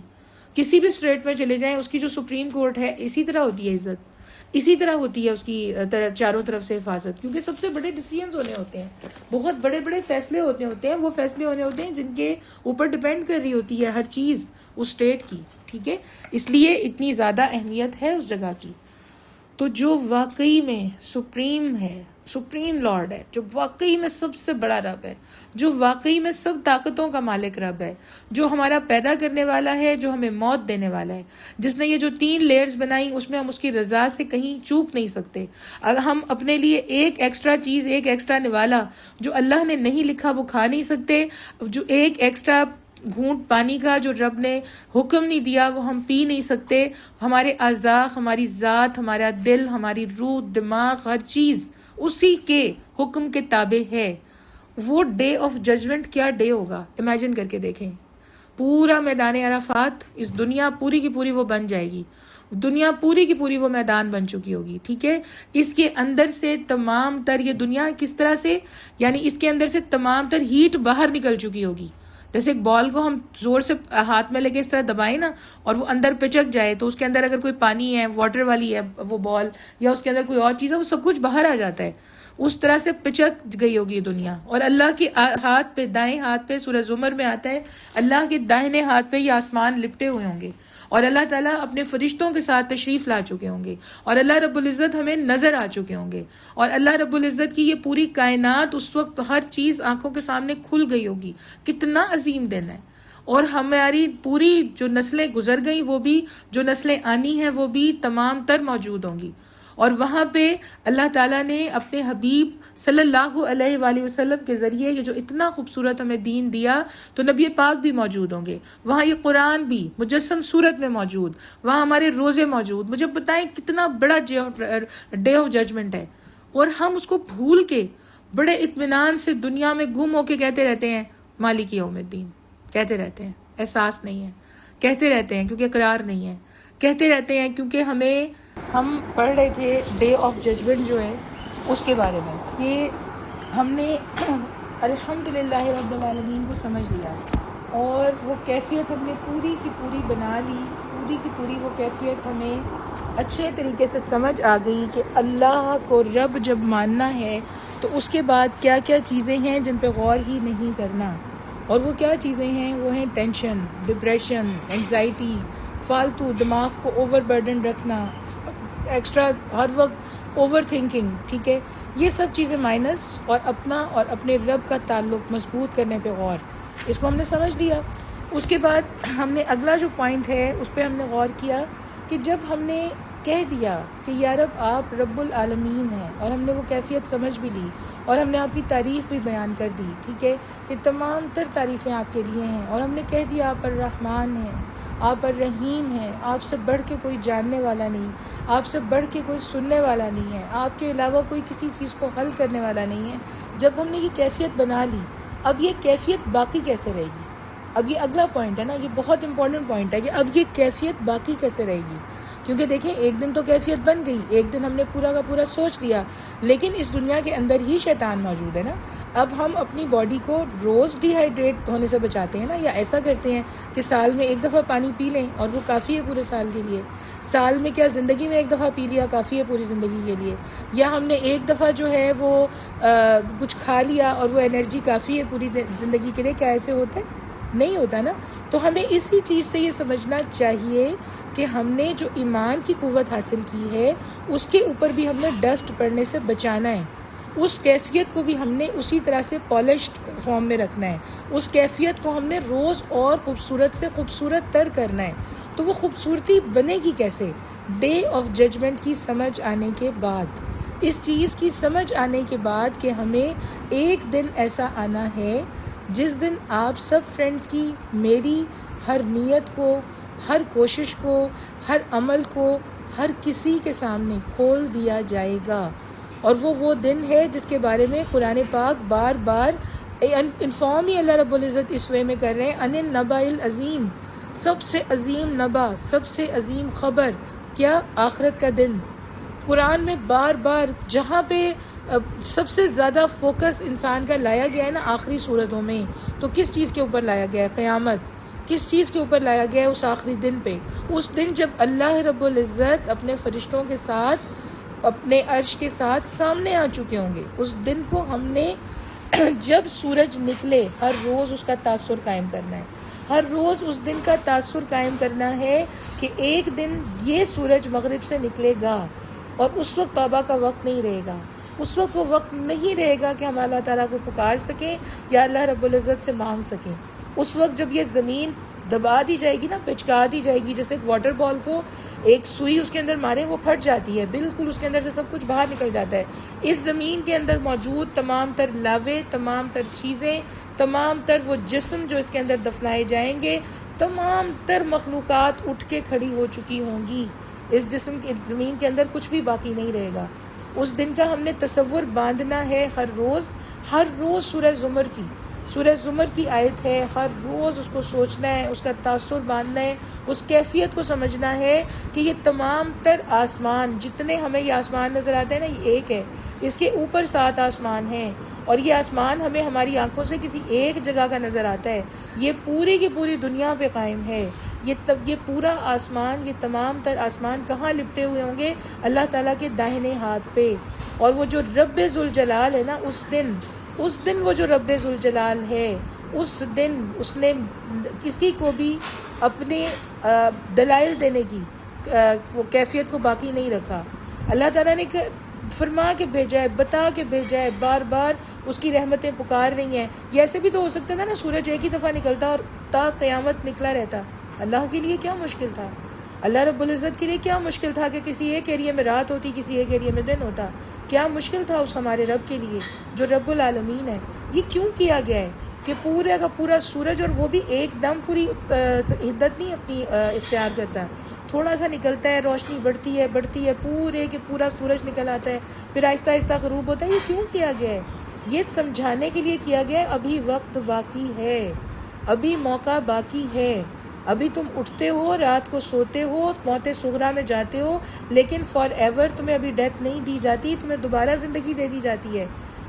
کسی بھی اسٹیٹ میں چلے جائیں اس کی جو سپریم کورٹ ہے اسی طرح ہوتی ہے عزت، اسی طرح ہوتی ہے اس کی چاروں طرف سے حفاظت، کیونکہ سب سے بڑے ڈیسیژنز ہونے ہوتے ہیں، بہت بڑے بڑے فیصلے ہوتے ہیں، وہ فیصلے ہونے ہوتے ہیں جن کے اوپر ڈپینڈ کر رہی ہوتی ہے ہر چیز اس اسٹیٹ کی، ٹھیک ہے، اس لیے اتنی زیادہ اہمیت ہے اس جگہ کی۔ تو جو واقعی میں سپریم ہے، سپریم لارڈ ہے، جو واقعی میں سب سے بڑا رب ہے، جو واقعی میں سب طاقتوں کا مالک رب ہے، جو ہمارا پیدا کرنے والا ہے، جو ہمیں موت دینے والا ہے، جس نے یہ جو 3 لیئرز بنائی اس میں ہم اس کی رضا سے کہیں چوک نہیں سکتے۔ اگر ہم اپنے لیے ایک ایکسٹرا چیز، ایک ایکسٹرا نوالا جو اللہ نے نہیں لکھا وہ کھا نہیں سکتے، جو ایک ایکسٹرا گھونٹ پانی کا جو رب نے حکم نہیں دیا وہ ہم پی نہیں سکتے۔ ہمارے اعضاء، ہماری ذات، ہمارا دل، ہماری روح، دماغ، ہر چیز اسی کے حکم کے تابع ہے۔ وہ ڈے آف ججمنٹ کیا ڈے ہوگا، امیجن کر کے دیکھیں۔ پورا میدان عرفات، اس دنیا پوری کی پوری وہ بن جائے گی، دنیا پوری کی پوری وہ میدان بن چکی ہوگی، ٹھیک ہے۔ اس کے اندر سے تمام تر یہ دنیا کس طرح سے، یعنی اس کے اندر سے تمام تر ہیٹ باہر نکل چکی ہوگی۔ جیسے ایک بال کو ہم زور سے ہاتھ میں لے کے اس طرح دبائیں نا اور وہ اندر پچک جائے، تو اس کے اندر اگر کوئی پانی ہے، واٹر والی ہے وہ بال، یا اس کے اندر کوئی اور چیز ہے، وہ سب کچھ باہر آ جاتا ہے۔ اس طرح سے پچک گئی ہوگی یہ دنیا، اور اللہ کے ہاتھ پہ، دائیں ہاتھ پہ، سورہ زمر میں آتا ہے اللہ کے دائیں ہاتھ پہ یہ آسمان لپٹے ہوئے ہوں گے، اور اللہ تعالیٰ اپنے فرشتوں کے ساتھ تشریف لا چکے ہوں گے، اور اللہ رب العزت ہمیں نظر آ چکے ہوں گے، اور اللہ رب العزت کی یہ پوری کائنات اس وقت ہر چیز آنکھوں کے سامنے کھل گئی ہوگی۔ کتنا عظیم دن ہے، اور ہماری پوری جو نسلیں گزر گئیں وہ بھی، جو نسلیں آنی ہیں وہ بھی تمام تر موجود ہوں گی، اور وہاں پہ اللہ تعالیٰ نے اپنے حبیب صلی اللہ علیہ وآلہ وسلم کے ذریعے یہ جو اتنا خوبصورت ہمیں دین دیا، تو نبی پاک بھی موجود ہوں گے وہاں، یہ قرآن بھی مجسم صورت میں موجود، وہاں ہمارے روزے موجود۔ مجھے بتائیں کتنا بڑا ڈے آف ججمنٹ ہے، اور ہم اس کو بھول کے بڑے اطمینان سے دنیا میں گم ہو کے کہتے رہتے ہیں مالک یوم الدین، کہتے رہتے ہیں، احساس نہیں ہے، کہتے رہتے ہیں کیونکہ اقرار نہیں ہے، کہتے رہتے ہیں کیونکہ ہم پڑھ رہے تھے ڈے آف ججمنٹ جو ہے اس کے بارے میں، کہ ہم نے الحمدللہ رب العالمین کو سمجھ لیا، اور وہ کیفیت ہم نے پوری کی پوری بنا لی، پوری کی پوری وہ کیفیت ہمیں اچھے طریقے سے سمجھ آ گئی کہ اللہ کو رب جب ماننا ہے تو اس کے بعد کیا کیا چیزیں ہیں جن پہ غور ہی نہیں کرنا، اور وہ کیا چیزیں ہیں، وہ ہیں ٹینشن، ڈپریشن، انگزائٹی، فالتو دماغ کو اوور برڈن رکھنا، ایکسٹرا ہر وقت اوور تھنکنگ، ٹھیک ہے، یہ سب چیزیں مائنس، اور اپنا اور اپنے رب کا تعلق مضبوط کرنے پہ غور، اس کو ہم نے سمجھ لیا۔ اس کے بعد ہم نے اگلا جو پوائنٹ ہے اس پہ ہم نے غور کیا کہ جب ہم نے کہہ دیا کہ یا رب آپ رب العالمین ہیں، اور ہم نے وہ کیفیت سمجھ بھی لی، اور ہم نے آپ کی تعریف بھی بیان کر دی، ٹھیک ہے، کہ تمام تر تعریفیں آپ کے لیے ہیں، اور ہم نے کہہ دیا آپ الرحمن ہیں، آپ الرحیم ہیں، آپ سے بڑھ کے کوئی جاننے والا نہیں، آپ سے بڑھ کے کوئی سننے والا نہیں ہے، آپ کے علاوہ کوئی کسی چیز کو حل کرنے والا نہیں ہے۔ جب ہم نے یہ کیفیت بنا لی، اب یہ کیفیت باقی کیسے رہے گی؟ اب یہ اگلا پوائنٹ ہے نا، یہ بہت امپورٹنٹ پوائنٹ ہے کہ اب یہ کیفیت باقی کیسے رہے گی؟ کیونکہ دیکھیں ایک دن تو کیفیت بن گئی، ایک دن ہم نے پورا کا پورا سوچ لیا، لیکن اس دنیا کے اندر ہی شیطان موجود ہے نا۔ اب ہم اپنی باڈی کو روز ڈی ہائیڈریٹ ہونے سے بچاتے ہیں نا، یا ایسا کرتے ہیں کہ سال میں ایک دفعہ پانی پی لیں اور وہ کافی ہے پورے سال کے لیے، سال میں کیا زندگی میں ایک دفعہ پی لیا کافی ہے پوری زندگی کے لیے، یا ہم نے ایک دفعہ جو ہے وہ کچھ کھا لیا اور وہ انرجی کافی ہے پوری زندگی کے لیے، کیا ایسے ہوتا ہے؟ نہیں ہوتا نا۔ تو ہمیں اسی چیز سے یہ سمجھنا چاہیے کہ ہم نے جو ایمان کی قوت حاصل کی ہے اس کے اوپر بھی ہم نے ڈسٹ پڑنے سے بچانا ہے، اس کیفیت کو بھی ہم نے اسی طرح سے پالشڈ فارم میں رکھنا ہے، اس کیفیت کو ہم نے روز اور خوبصورت سے خوبصورت تر کرنا ہے۔ تو وہ خوبصورتی بنے گی کیسے؟ ڈے آف ججمنٹ کی سمجھ آنے کے بعد، اس چیز کی سمجھ آنے کے بعد کہ ہمیں ایک دن ایسا آنا ہے جس دن آپ سب فرینڈز کی، میری ہر نیت کو، ہر کوشش کو، ہر عمل کو ہر کسی کے سامنے کھول دیا جائے گا، اور وہ دن ہے جس کے بارے میں قرآن پاک بار بار انفارم ہی اللہ رب العزت اس وے میں کر رہے ہیں، ان النبأ العظیم، سب سے عظیم نبا، سب سے عظیم خبر کیا؟ آخرت کا دن۔ قرآن میں بار بار جہاں پہ سب سے زیادہ فوکس انسان کا لایا گیا ہے نا آخری صورتوں میں، تو کس چیز کے اوپر لایا گیا ہے؟ قیامت۔ کس چیز کے اوپر لایا گیا ہے؟ اس آخری دن پہ، اس دن جب اللہ رب العزت اپنے فرشتوں کے ساتھ اپنے عرش کے ساتھ سامنے آ چکے ہوں گے۔ اس دن کو ہم نے جب سورج نکلے ہر روز اس کا تاثر قائم کرنا ہے، ہر روز اس دن کا تاثر قائم کرنا ہے کہ ایک دن یہ سورج مغرب سے نکلے گا، اور اس وقت توبہ کا وقت نہیں رہے گا، اس وقت وہ وقت نہیں رہے گا کہ ہم اللہ تعالیٰ کو پکار سکیں یا اللہ رب العزت سے مانگ سکیں۔ اس وقت جب یہ زمین دبا دی جائے گی نا، پچکا دی جائے گی، جیسے ایک واٹر بال کو ایک سوئی اس کے اندر مارے وہ پھٹ جاتی ہے، بالکل اس کے اندر سے سب کچھ باہر نکل جاتا ہے۔ اس زمین کے اندر موجود تمام تر لاوے، تمام تر چیزیں، تمام تر وہ جسم جو اس کے اندر دفنائے جائیں گے، تمام تر مخلوقات اٹھ کے کھڑی ہو چکی ہوں گی۔ اس جسم کی زمین کے اندر کچھ بھی باقی نہیں رہے گا۔ اس دن کا ہم نے تصور باندھنا ہے، ہر روز سورہ زمر کی آیت ہے، ہر روز اس کو سوچنا ہے، اس کا تاثر باندھنا ہے، اس کیفیت کو سمجھنا ہے کہ یہ تمام تر آسمان، جتنے ہمیں یہ آسمان نظر آتے ہیں نا، یہ ایک ہے، اس کے اوپر 7 آسمان ہیں، اور یہ آسمان ہمیں ہماری آنکھوں سے کسی ایک جگہ کا نظر آتا ہے، یہ پوری کی پوری دنیا پہ قائم ہے۔ یہ پورا آسمان، یہ تمام تر آسمان کہاں لپٹے ہوئے ہوں گے؟ اللہ تعالیٰ کے داہنے ہاتھ پہ۔ اور وہ جو رب ذوالجلال ہے نا، اس دن وہ جو رب ذوالجلال ہے، اس دن اس نے کسی کو بھی اپنے دلائل دینے کی وہ کیفیت کو باقی نہیں رکھا۔ اللہ تعالیٰ نے فرما کے بھیجا ہے، بتا کے بھیجا ہے، بار بار اس کی رحمتیں پکار رہی ہیں۔ یہ ایسے بھی تو ہو سکتا تھا نا سورج ایک ہی دفعہ نکلتا اور تا قیامت نکلا رہتا، اللہ کے لیے کیا مشکل تھا؟ اللہ رب العزت کے لیے کیا مشکل تھا کہ کسی ایک ایریے میں رات ہوتی، کسی ایک ایریے میں دن ہوتا؟ کیا مشکل تھا اس ہمارے رب کے لیے جو رب العالمین ہے؟ یہ کیوں کیا گیا ہے کہ پورا کا پورا سورج، اور وہ بھی ایک دم پوری حدت نہیں اپنی اختیار کرتا، تھوڑا سا نکلتا ہے، روشنی بڑھتی ہے، پورے کے پورا سورج نکل آتا ہے، پھر آہستہ آہستہ غروب ہوتا ہے۔ یہ کیوں کیا گیا ہے؟ یہ سمجھانے کے لیے کیا گیا ہے ابھی وقت باقی ہے، ابھی موقع باقی ہے، ابھی تم اٹھتے ہو، رات کو سوتے ہو، موت صغریٰ میں جاتے ہو، لیکن فار ایور تمہیں ابھی ڈیتھ نہیں دی جاتی، تمہیں دوبارہ زندگی دے دی جاتی ہے،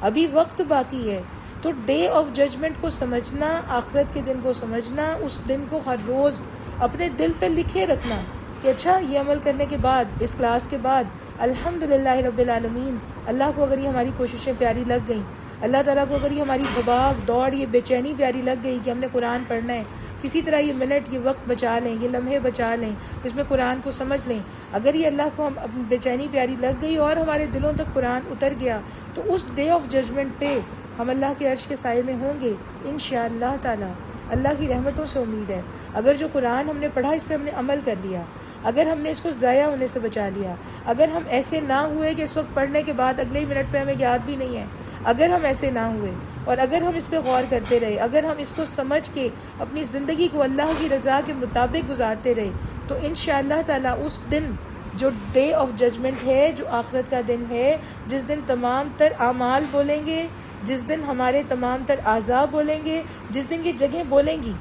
ابھی وقت باقی ہے۔ تو ڈے آف ججمنٹ کو سمجھنا، آخرت کے دن کو سمجھنا، اس دن کو ہر روز اپنے دل پہ لکھے رکھنا کہ اچھا یہ عمل کرنے کے بعد، اس کلاس کے بعد، الحمدللہ رب العالمین، اللہ کو اگر یہ ہماری کوششیں پیاری لگ گئیں، اللہ تعالیٰ کو اگر یہ ہماری بھاگ دوڑ، یہ بے چینی پیاری لگ گئی کہ ہم نے قرآن پڑھنا ہے، کسی طرح یہ منٹ، یہ وقت بچا لیں، یہ لمحے بچا لیں، اس میں قرآن کو سمجھ لیں، اگر یہ اللہ کو ہم اپنی بے چینی پیاری لگ گئی اور ہمارے دلوں تک قرآن اتر گیا، تو اس ڈے آف ججمنٹ پہ ہم اللہ کے عرش کے سائے میں ہوں گے انشاءاللہ تعالیٰ۔ اللہ کی رحمتوں سے امید ہے. اگر جو قرآن ہم نے پڑھا اس پہ ہم نے عمل کر لیا, اگر ہم نے اس کو ضائع ہونے سے بچا لیا, اگر ہم ایسے نہ ہوئے کہ اس وقت پڑھنے کے بعد اگلے ہی منٹ پہ ہمیں یاد بھی نہیں ہے, اگر ہم ایسے نہ ہوئے اور اگر ہم اس پہ غور کرتے رہے, اگر ہم اس کو سمجھ کے اپنی زندگی کو اللہ کی رضا کے مطابق گزارتے رہے, تو انشاءاللہ تعالیٰ اس دن جو ڈے آف ججمنٹ ہے, جو آخرت کا دن ہے, جس دن تمام تر اعمال بولیں گے, جس دن ہمارے تمام تر اعضاء بولیں گے, جس دن یہ جگہیں بولیں گی,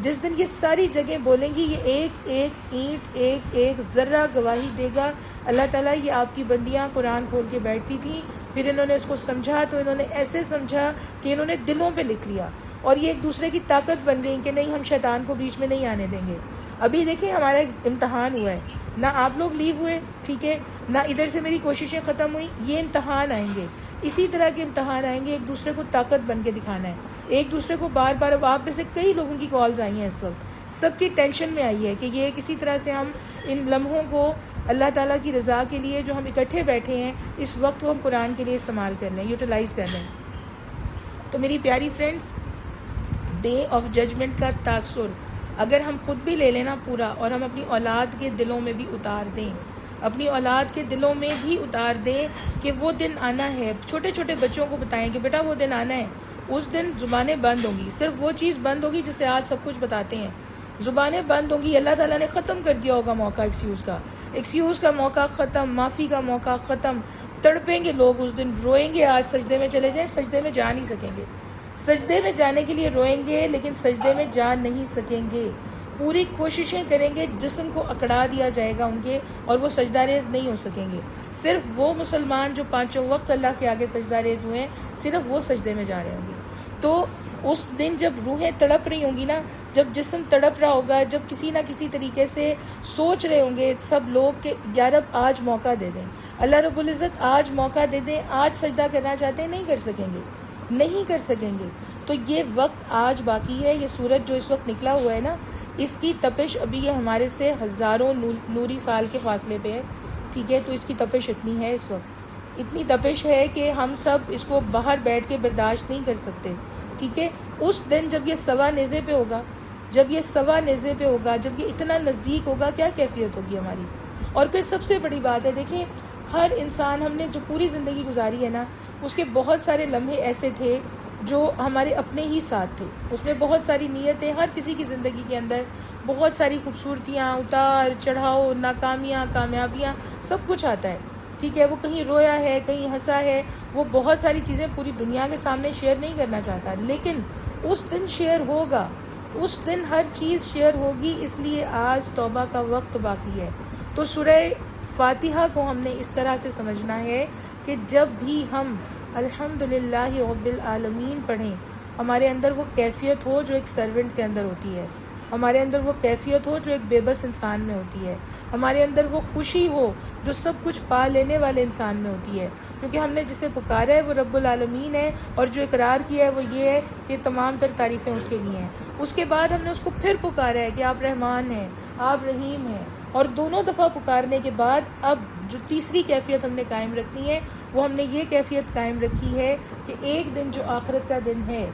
جس دن یہ ساری جگہیں بولیں گی, یہ ایک ایک اینٹ ایک ایک ذرہ گواہی دے گا. اللہ تعالیٰ یہ آپ کی بندیاں قرآن کھول کے بیٹھتی تھیں, پھر انہوں نے اس کو سمجھا تو انہوں نے ایسے سمجھا کہ انہوں نے دلوں پہ لکھ لیا, اور یہ ایک دوسرے کی طاقت بن گئی کہ نہیں ہم شیطان کو بیچ میں نہیں آنے دیں گے. ابھی دیکھیں ہمارا ایک امتحان ہوا ہے, نہ آپ لوگ لیو ہوئے, ٹھیک ہے, نہ ادھر سے میری کوششیں ختم ہوئیں, یہ امتحان آئیں گے, اسی طرح کے امتحان آئیں گے. ایک دوسرے کو طاقت بن کے دکھانا ہے, ایک دوسرے کو بار بار. اب آپ میں سے کئی لوگوں کی کالز آئی ہیں اس وقت, سب کی ٹینشن میں آئی ہے کہ یہ کسی طرح سے ہم ان لمحوں کو اللہ تعالیٰ کی رضا کے لیے جو ہم اکٹھے بیٹھے ہیں اس وقت کو ہم قرآن کے لیے استعمال کر لیں, یوٹیلائز کر لیں. تو میری پیاری فرینڈس, ڈے آف ججمنٹ کا تاثر اگر ہم خود بھی لے لینا پورا, اور ہم اپنی اولاد کے دلوں میں بھی اتار دیں, اپنی اولاد کے دلوں میں بھی اتار دیں کہ وہ دن آنا ہے. چھوٹے چھوٹے بچوں کو بتائیں کہ بیٹا وہ دن آنا ہے, اس دن زبانیں بند ہوں گی, صرف وہ چیز بند ہوگی جسے آج سب کچھ بتاتے ہیں. زبانیں بند ہوں گی, اللہ تعالیٰ نے ختم کر دیا ہوگا موقع ایکسکیوز کا موقع ختم, معافی کا موقع ختم. تڑپیں گے لوگ اس دن, روئیں گے. آج سجدے میں چلے جائیں, سجدے میں جا نہیں سکیں گے. سجدے میں جانے کے لیے روئیں گے لیکن سجدے میں جا نہیں سکیں گے. پوری کوششیں کریں گے, جسم کو اکڑا دیا جائے گا ان کے, اور وہ سجدہ ریز نہیں ہو سکیں گے. صرف وہ مسلمان جو 5 وقت اللہ کے آگے سجدہ ریز ہوئے ہیں, صرف وہ سجدے میں جا رہے ہوں گے. تو اس دن جب روحیں تڑپ رہی ہوں گی نا, جب جسم تڑپ رہا ہوگا, جب کسی نہ کسی طریقے سے سوچ رہے ہوں گے سب لوگ کہ یا رب آج موقع دے دیں, اللہ رب العزت آج موقع دے دیں, آج سجدہ کرنا چاہتے ہیں, نہیں کر سکیں گے, نہیں کر سکیں گے. تو یہ وقت آج باقی ہے. یہ سورج جو اس وقت نکلا ہوا ہے نا, اس کی تپش ابھی یہ ہمارے سے ہزاروں نوری سال کے فاصلے پہ ہے, ٹھیک ہے. تو اس کی تپش اتنی ہے, اس وقت اتنی تپش ہے کہ ہم سب اس کو باہر بیٹھ کے برداشت نہیں کر سکتے, ٹھیک ہے. اس دن جب یہ سوا نیزے پہ ہوگا, جب یہ سوا نیزے پہ ہوگا, جب یہ اتنا نزدیک ہوگا, کیا کیفیت ہوگی ہماری. اور پھر سب سے بڑی بات ہے, دیکھیں ہر انسان, ہم نے جو پوری زندگی گزاری ہے نا, اس کے بہت سارے لمحے ایسے تھے جو ہمارے اپنے ہی ساتھ تھے. اس میں بہت ساری نیتیں, ہر کسی کی زندگی کے اندر بہت ساری خوبصورتیاں, اتار چڑھاؤ, ناکامیاں, کامیابیاں, سب کچھ آتا ہے, ٹھیک ہے. وہ کہیں رویا ہے, کہیں ہنسا ہے, وہ بہت ساری چیزیں پوری دنیا کے سامنے شیئر نہیں کرنا چاہتا, لیکن اس دن شیئر ہوگا, اس دن ہر چیز شیئر ہوگی. اس لیے آج توبہ کا وقت باقی ہے. تو سورہ فاتحہ کو ہم نے اس طرح سے سمجھنا ہے کہ جب بھی ہم الحمدللہ رب العالمین پڑھیں, ہمارے اندر وہ کیفیت ہو جو ایک سرونٹ کے اندر ہوتی ہے, ہمارے اندر وہ کیفیت ہو جو ایک بے بس انسان میں ہوتی ہے, ہمارے اندر وہ خوشی ہو جو سب کچھ پا لینے والے انسان میں ہوتی ہے. کیونکہ ہم نے جسے پکارا ہے وہ رب العالمین ہے, اور جو اقرار کیا ہے وہ یہ ہے کہ تمام تر تعریفیں اس کے لیے ہیں. اس کے بعد ہم نے اس کو پھر پکارا ہے کہ آپ رحمان ہیں, آپ رحیم ہیں, اور دونوں دفعہ پکارنے کے بعد اب جو تیسری کیفیت ہم نے قائم رکھنی ہے, وہ ہم نے یہ کیفیت قائم رکھی ہے کہ ایک دن جو آخرت کا دن ہے,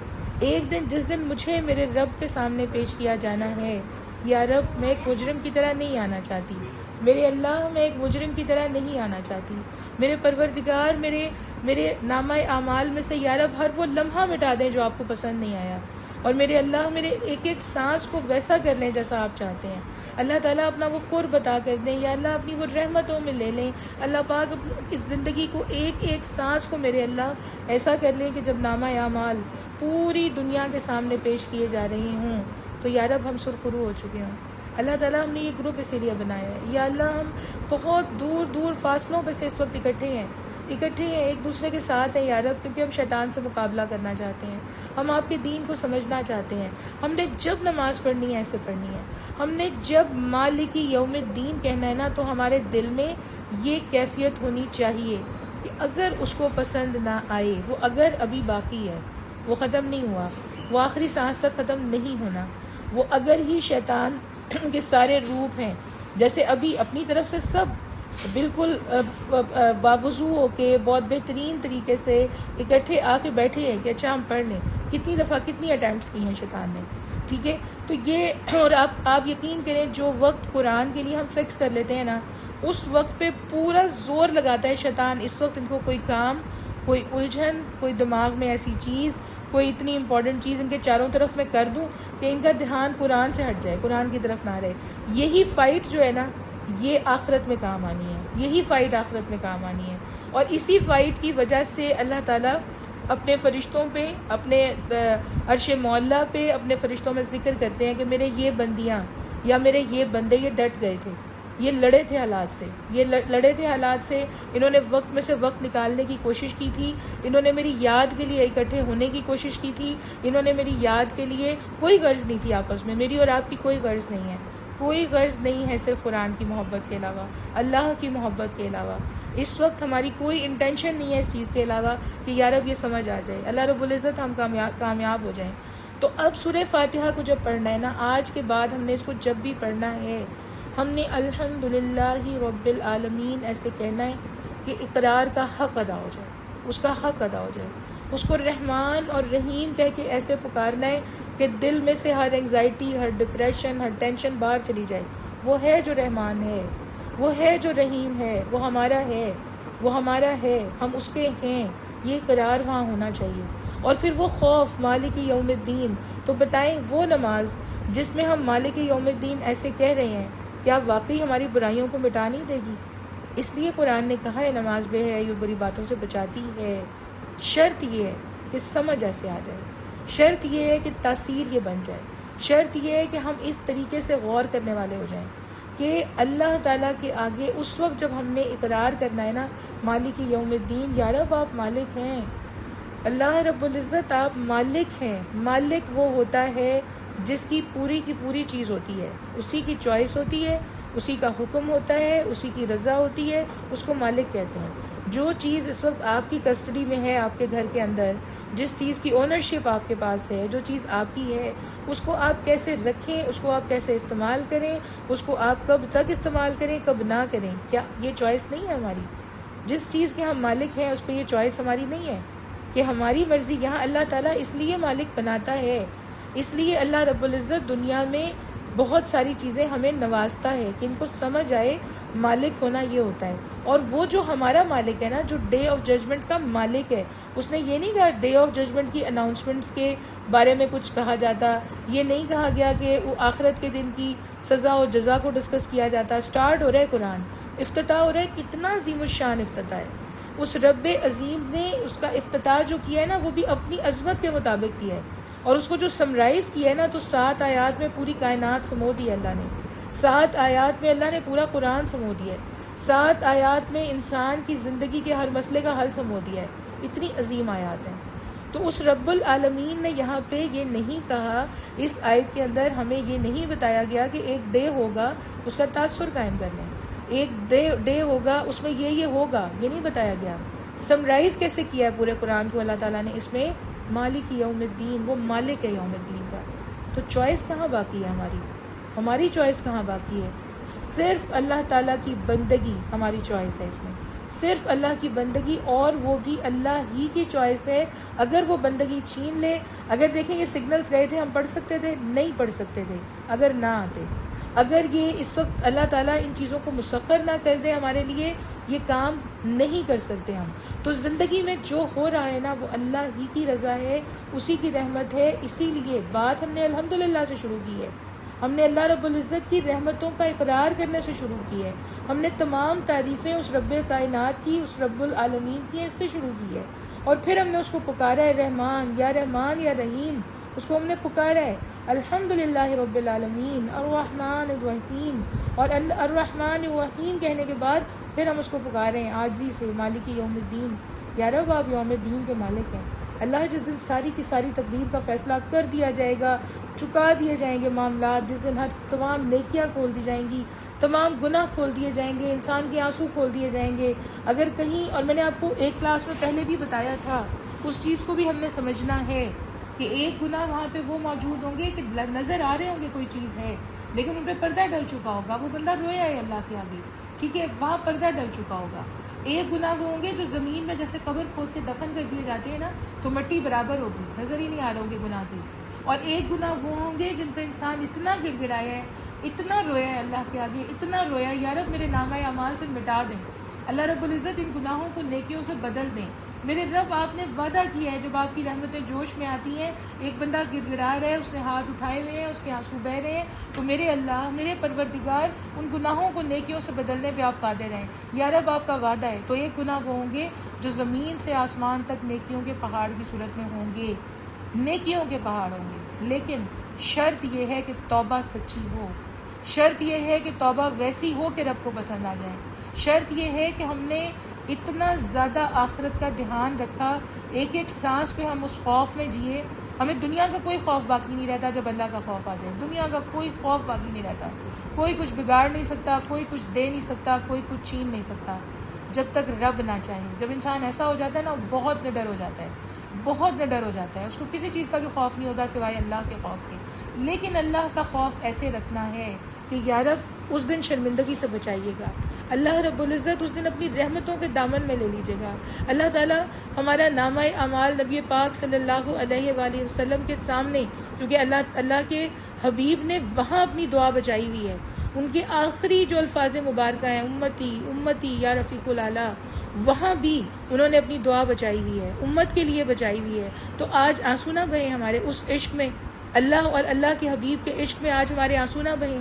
ایک دن جس دن مجھے میرے رب کے سامنے پیش کیا جانا ہے, یا رب میں ایک مجرم کی طرح نہیں آنا چاہتی, میرے اللہ میں ایک مجرم کی طرح نہیں آنا چاہتی, میرے پروردگار میرے نامہ اعمال میں سے یا رب ہر وہ لمحہ مٹا دیں جو آپ کو پسند نہیں آیا, اور میرے اللہ میرے ایک ایک سانس کو ویسا کر لیں جیسا آپ چاہتے ہیں. اللہ تعالیٰ اپنا وہ قرب عطا کر دیں, یا اللہ اپنی وہ رحمتوں میں لے لیں. اللہ پاک اس زندگی کو ایک ایک سانس کو میرے اللہ ایسا کر لیں کہ جب نامہ اعمال پوری دنیا کے سامنے پیش کیے جا رہے ہوں تو یا رب ہم سرخرو ہو چکے ہوں. اللہ تعالیٰ ہم نے یہ گروپ اسی لیے بنایا ہے. یا اللہ ہم بہت دور دور فاصلوں پہ سے اس وقت اکٹھے ہیں, ایک دوسرے کے ساتھ ہیں یا رب, کیونکہ ہم شیطان سے مقابلہ کرنا چاہتے ہیں, ہم آپ کے دین کو سمجھنا چاہتے ہیں. ہم نے جب نماز پڑھنی ہے ایسے پڑھنی ہے, ہم نے جب مالک یوم الدین کہنا ہے نا, تو ہمارے دل میں یہ کیفیت ہونی چاہیے کہ اگر اس کو پسند نہ آئے, وہ اگر ابھی باقی ہے, وہ ختم نہیں ہوا, وہ آخری سانس تک ختم نہیں ہونا, وہ اگر ہی شیطان کے سارے روپ ہیں, جیسے ابھی اپنی طرف سے سب بالکل باوضو ہو کے بہت بہترین طریقے سے اکٹھے آ کے بیٹھے ہیں کہ اچھا ہم پڑھ لیں. کتنی دفعہ کتنی اٹیمپٹس کی ہیں شیطان نے, ٹھیک ہے. تو یہ اور آپ یقین کریں جو وقت قرآن کے لیے ہم فکس کر لیتے ہیں نا، اس وقت پہ پورا زور لگاتا ہے شیطان. اس وقت ان کو کوئی کام، کوئی الجھن، کوئی دماغ میں ایسی چیز، کوئی اتنی امپورٹنٹ چیز ان کے چاروں طرف میں کر دوں کہ ان کا دھیان قرآن سے ہٹ جائے، قرآن کی طرف نہ رہے. یہی فائٹ جو ہے نا، یہ آخرت میں کام آنی ہے. یہی فائٹ آخرت میں کام آنی ہے. اور اسی فائٹ کی وجہ سے اللہ تعالیٰ اپنے فرشتوں پہ، اپنے عرش معلیٰ پہ اپنے فرشتوں میں ذکر کرتے ہیں کہ میرے یہ بندیاں یا میرے یہ بندے یہ ڈٹ گئے تھے، یہ لڑے تھے حالات سے، یہ لڑے تھے حالات سے، انہوں نے وقت میں سے وقت نکالنے کی کوشش کی تھی، انہوں نے میری یاد کے لیے اکٹھے ہونے کی کوشش کی تھی، انہوں نے میری یاد کے لیے، کوئی غرض نہیں تھی آپس میں، میری اور آپ کی کوئی غرض نہیں ہے، کوئی غرض نہیں ہے صرف قرآن کی محبت کے علاوہ، اللہ کی محبت کے علاوہ. اس وقت ہماری کوئی انٹینشن نہیں ہے اس چیز کے علاوہ کہ یار اب یہ سمجھ آ جائے، اللہ رب العزت ہم کامیاب ہو جائیں. تو اب سورہ فاتحہ کو جب پڑھنا ہے نا، آج کے بعد ہم نے اس کو جب بھی پڑھنا ہے، ہم نے الحمدللہ رب العالمین ایسے کہنا ہے کہ اقرار کا حق ادا ہو جائے، اس کا حق ادا ہو جائے. اس کو رحمان اور رحیم کہہ کے ایسے پکارنا ہے کہ دل میں سے ہر انگزائٹی، ہر ڈپریشن، ہر ٹینشن باہر چلی جائے. وہ ہے جو رحمان ہے، وہ ہے جو رحیم ہے، وہ ہمارا ہے، وہ ہمارا ہے، ہم اس کے ہیں. یہ قرار وہاں ہونا چاہیے. اور پھر وہ خوف مالک یوم الدین. تو بتائیں وہ نماز جس میں ہم مالک یوم الدین ایسے کہہ رہے ہیں، کیا واقعی ہماری برائیوں کو مٹا نہیں دے گی؟ اس لیے قرآن نے کہا ہے نماز بے ہے یہ بری باتوں سے بچاتی ہے. شرط یہ ہے کہ سمجھ ایسے آ جائے، شرط یہ ہے کہ تاثیر یہ بن جائے، شرط یہ ہے کہ ہم اس طریقے سے غور کرنے والے ہو جائیں کہ اللہ تعالیٰ کے آگے اس وقت جب ہم نے اقرار کرنا ہے نا مالک یوم الدین، یا رب آپ مالک ہیں، اللہ رب العزت آپ مالک ہیں. مالک وہ ہوتا ہے جس کی پوری چیز ہوتی ہے، اسی کی چوائس ہوتی ہے، اسی کا حکم ہوتا ہے، اسی کی رضا ہوتی ہے، اس کو مالک کہتے ہیں. جو چیز اس وقت آپ کی کسٹڈی میں ہے، آپ کے گھر کے اندر جس چیز کی اونرشپ آپ کے پاس ہے، جو چیز آپ کی ہے، اس کو آپ کیسے رکھیں، اس کو آپ کیسے استعمال کریں، اس کو آپ کب تک استعمال کریں، کب نہ کریں، کیا یہ چوائس نہیں ہے ہماری؟ جس چیز کے ہم مالک ہیں اس پہ یہ چوائس ہماری نہیں ہے کہ ہماری مرضی. یہاں اللہ تعالیٰ اس لیے مالک بناتا ہے، اس لیے اللہ رب العزت دنیا میں بہت ساری چیزیں ہمیں نوازتا ہے کہ ان کو سمجھ آئے مالک ہونا یہ ہوتا ہے. اور وہ جو ہمارا مالک ہے نا، جو ڈے آف ججمنٹ کا مالک ہے، اس نے یہ نہیں کہا ڈے آف ججمنٹ کی اناؤنسمنٹس کے بارے میں کچھ کہا جاتا، یہ نہیں کہا گیا کہ وہ آخرت کے دن کی سزا و جزا کو ڈسکس کیا جاتا. سٹارٹ ہو رہا ہے قرآن، افتتاح ہو رہا ہے. کتنا عظیم الشان افتتاح ہے. اس رب عظیم نے اس کا افتتاح جو کیا ہے نا، وہ بھی اپنی عظمت کے مطابق کیا ہے. اور اس کو جو سمرائز کیا ہے نا، تو 7 آیات میں پوری کائنات سمو دی اللہ نے. 7 آیات میں اللہ نے پورا قرآن سمو دیا ہے. 7 آیات میں انسان کی زندگی کے ہر مسئلے کا حل سمو دیا ہے. اتنی عظیم آیات ہیں. تو اس رب العالمین نے یہاں پہ یہ نہیں کہا، اس آیت کے اندر ہمیں یہ نہیں بتایا گیا کہ ایک ڈے ہوگا اس کا تاثر قائم کر لیں، ایک ڈے ہوگا اس میں یہ ہوگا، یہ نہیں بتایا گیا. سمرائز کیسے کیا ہے پورے قرآن کو اللہ تعالیٰ نے؟ اس میں مالک یوم الدین، وہ مالک ہے یوم الدین کا. تو چوائس کہاں باقی ہے ہماری چوائس کہاں باقی ہے؟ صرف اللہ تعالیٰ کی بندگی ہماری چوائس ہے. اس میں صرف اللہ کی بندگی، اور وہ بھی اللہ ہی کی چوائس ہے. اگر وہ بندگی چھین لے، اگر دیکھیں یہ سگنلز گئے تھے، ہم پڑھ سکتے تھے؟ نہیں پڑھ سکتے تھے اگر نہ آتے. اگر یہ اس وقت اللہ تعالیٰ ان چیزوں کو مسخر نہ کر دے ہمارے لیے، یہ کام نہیں کر سکتے ہم. تو زندگی میں جو ہو رہا ہے نا، وہ اللہ ہی کی رضا ہے، اسی کی رحمت ہے. اسی لیے بات ہم نے الحمدللہ سے شروع کی ہے. ہم نے اللہ رب العزت کی رحمتوں کا اقرار کرنے سے شروع کی ہے. ہم نے تمام تعریفیں اس رب کائنات کی، اس رب العالمین کی، اس سے شروع کی ہے. اور پھر ہم نے اس کو پکارا ہے رحمان یا رحیم. اس کو ہم نے پکارا ہے الحمدللہ رب العالمین الرحمن الرحیم. اور الرحمن الرحیم کہنے کے بعد پھر ہم اس کو پکارے ہیں عاجزی سے مالک یوم الدین. یا رب آپ یوم الدین کے مالک ہیں. اللہ جس دن ساری کی ساری تقدیر کا فیصلہ کر دیا جائے گا، چکا دیے جائیں گے معاملات، جس دن تمام نیکیاں کھول دی جائیں گی، تمام گناہ کھول دیے جائیں گے، انسان کے آنسو کھول دیے جائیں گے. اگر کہیں، اور میں نے آپ کو ایک کلاس میں پہلے بھی بتایا تھا، اس چیز کو بھی ہم نے سمجھنا ہے کہ ایک گناہ وہاں پہ وہ موجود ہوں گے کہ نظر آ رہے ہوں گے کوئی چیز ہے، لیکن ان پہ پردہ ڈل چکا ہوگا، وہ بندہ رویا ہے اللہ کے آگے، ٹھیک ہے، وہاں پردہ ڈل چکا ہوگا. ایک گناہ وہ ہوں گے جو زمین میں جیسے قبر کھود کے دفن کر دیے جاتے ہیں نا، تو مٹی برابر ہوگی، نظر ہی نہیں آ رہے ہوں گے گناہ کے. اور ایک گناہ وہ ہوں گے جن پہ انسان اتنا گڑ گڑایا ہے، اتنا رویا ہے اللہ کے آگے، اتنا رویا یا رب میرے نامہ اعمال سے مٹا دیں، اللہ رب العزت ان گناہوں کو نیکیوں سے بدل دیں۔ میرے رب آپ نے وعدہ کیا ہے جب آپ کی رحمتیں جوش میں آتی ہیں، ایک بندہ گڑ گڑا رہا ہے، اس نے ہاتھ اٹھائے ہوئے ہیں، اس کے آنسو بہہ رہے ہیں، تو میرے اللہ میرے پروردگار ان گناہوں کو نیکیوں سے بدلنے پہ آپ قادر ہیں یا رب، آپ کا وعدہ ہے۔ تو ایک گناہ وہ ہوں گے جو زمین سے آسمان تک نیکیوں کے پہاڑ کی صورت میں ہوں گے، نیکیوں کے پہاڑ ہوں گے، لیکن شرط یہ ہے کہ توبہ سچی ہو، شرط یہ ہے کہ توبہ ویسی ہو کہ رب کو پسند آ جائے، شرط یہ ہے کہ ہم نے اتنا زیادہ آخرت کا دھیان رکھا، ایک ایک سانس پہ ہم اس خوف میں جیے، ہمیں دنیا کا کوئی خوف باقی نہیں رہتا جب اللہ کا خوف آ جائے، دنیا کا کوئی خوف باقی نہیں رہتا، کوئی کچھ بگاڑ نہیں سکتا، کوئی کچھ دے نہیں سکتا، کوئی کچھ چھین نہیں سکتا جب تک رب نہ چاہے۔ جب انسان ایسا ہو جاتا ہے نا، بہت نڈر ہو جاتا ہے، بہت نڈر ہو جاتا ہے، اس کو کسی چیز کا بھی خوف نہیں ہوتا سوائے اللہ کے خوف کے۔ لیکن اللہ کا خوف ایسے رکھنا ہے کہ یا رب اس دن شرمندگی سے بچائیے گا، اللہ رب العزت اس دن اپنی رحمتوں کے دامن میں لے لیجیے گا، اللہ تعالیٰ ہمارا نامہ اعمال نبی پاک صلی اللہ علیہ وآلہ وسلم کے سامنے، کیونکہ اللہ کے حبیب نے وہاں اپنی دعا بچائی ہوئی ہے، ان کے آخری جو الفاظ مبارکہ ہیں امتی امتی یا رفیق الاعلیٰ، وہاں بھی انہوں نے اپنی دعا بچائی ہوئی ہے، امت کے لیے بچائی ہوئی ہے۔ تو آج آنسو نہ بہیں ہمارے اس عشق میں، اللہ اور اللہ کے حبیب کے عشق میں آج ہمارے آنسو نہ بہیں،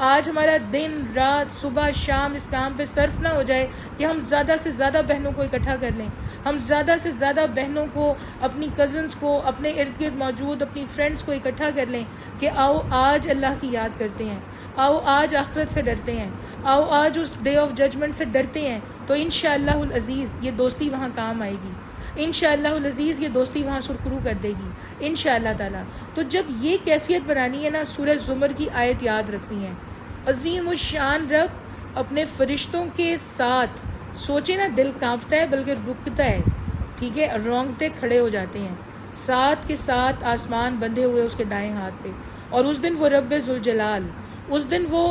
آج ہمارا دن رات صبح شام اس کام پہ صرف نہ ہو جائے کہ ہم زیادہ سے زیادہ بہنوں کو اکٹھا کر لیں، ہم زیادہ سے زیادہ بہنوں کو، اپنی کزنز کو، اپنے ارد گرد موجود اپنی فرینڈز کو اکٹھا کر لیں کہ آؤ آج اللہ کی یاد کرتے ہیں، آؤ آج آخرت سے ڈرتے ہیں، آؤ آج اس ڈے آف ججمنٹ سے ڈرتے ہیں، تو انشاءاللہ العزیز یہ دوستی وہاں کام آئے گی، انشاءاللہ العزیز یہ دوستی وہاں سرخرو کر دے گی انشاءاللہ تعالیٰ۔ تو جب یہ کیفیت بنانی ہے نا، سورہ زمر کی آیت یاد رکھنی ہے، عظیم الشان رب اپنے فرشتوں کے ساتھ، سوچے نا دل کانپتا ہے بلکہ رکتا ہے، ٹھیک ہے، رونگٹے کھڑے ہو جاتے ہیں، ساتھ کے ساتھ آسمان بندھے ہوئے اس کے دائیں ہاتھ پہ، اور اس دن وہ رب ذوالجلال، اس دن وہ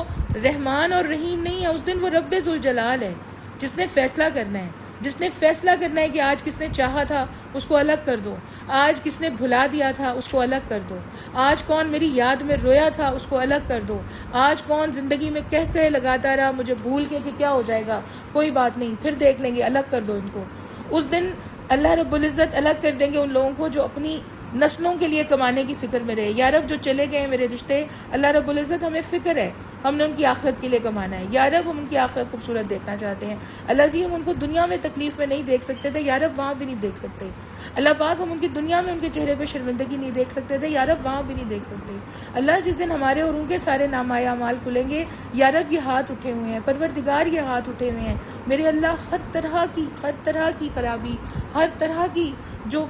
رحمان اور رحیم نہیں ہے، اس دن وہ رب ذوالجلال ہے جس نے فیصلہ کرنا ہے، جس نے فیصلہ کرنا ہے کہ آج کس نے چاہا تھا اس کو الگ کر دو، آج کس نے بھلا دیا تھا اس کو الگ کر دو، آج کون میری یاد میں رویا تھا اس کو الگ کر دو، آج کون زندگی میں کہہ لگاتا رہا مجھے بھول کے کہ کیا ہو جائے گا، کوئی بات نہیں پھر دیکھ لیں گے، الگ کر دو ان کو۔ اس دن اللہ رب العزت الگ کر دیں گے ان لوگوں کو جو اپنی نسلوں کے لیے کمانے کی فکر میں رہے۔ یا رب جو چلے گئے ہیں میرے رشتے، اللہ رب العزت ہمیں فکر ہے، ہم نے ان کی آخرت کے لیے کمانا ہے، یا رب ہم ان کی آخرت خوبصورت دیکھنا چاہتے ہیں، اللہ جی ہم ان کو دنیا میں تکلیف میں نہیں دیکھ سکتے تھے، یا رب وہاں بھی نہیں دیکھ سکتے، اللہ پاک ہم ان کی دنیا میں ان کے چہرے پہ شرمندگی نہیں دیکھ سکتے تھے، یا رب وہاں بھی نہیں دیکھ سکتے، اللہ جس دن ہمارے اور ان کے سارے نامہ اعمال کھلیں گے، یا رب یہ ہاتھ اٹھے ہوئے ہیں، پروردگار یہ ہاتھ اٹھے ہوئے ہیں میرے اللہ، ہر طرح کی خرابی، ہر طرح کی جو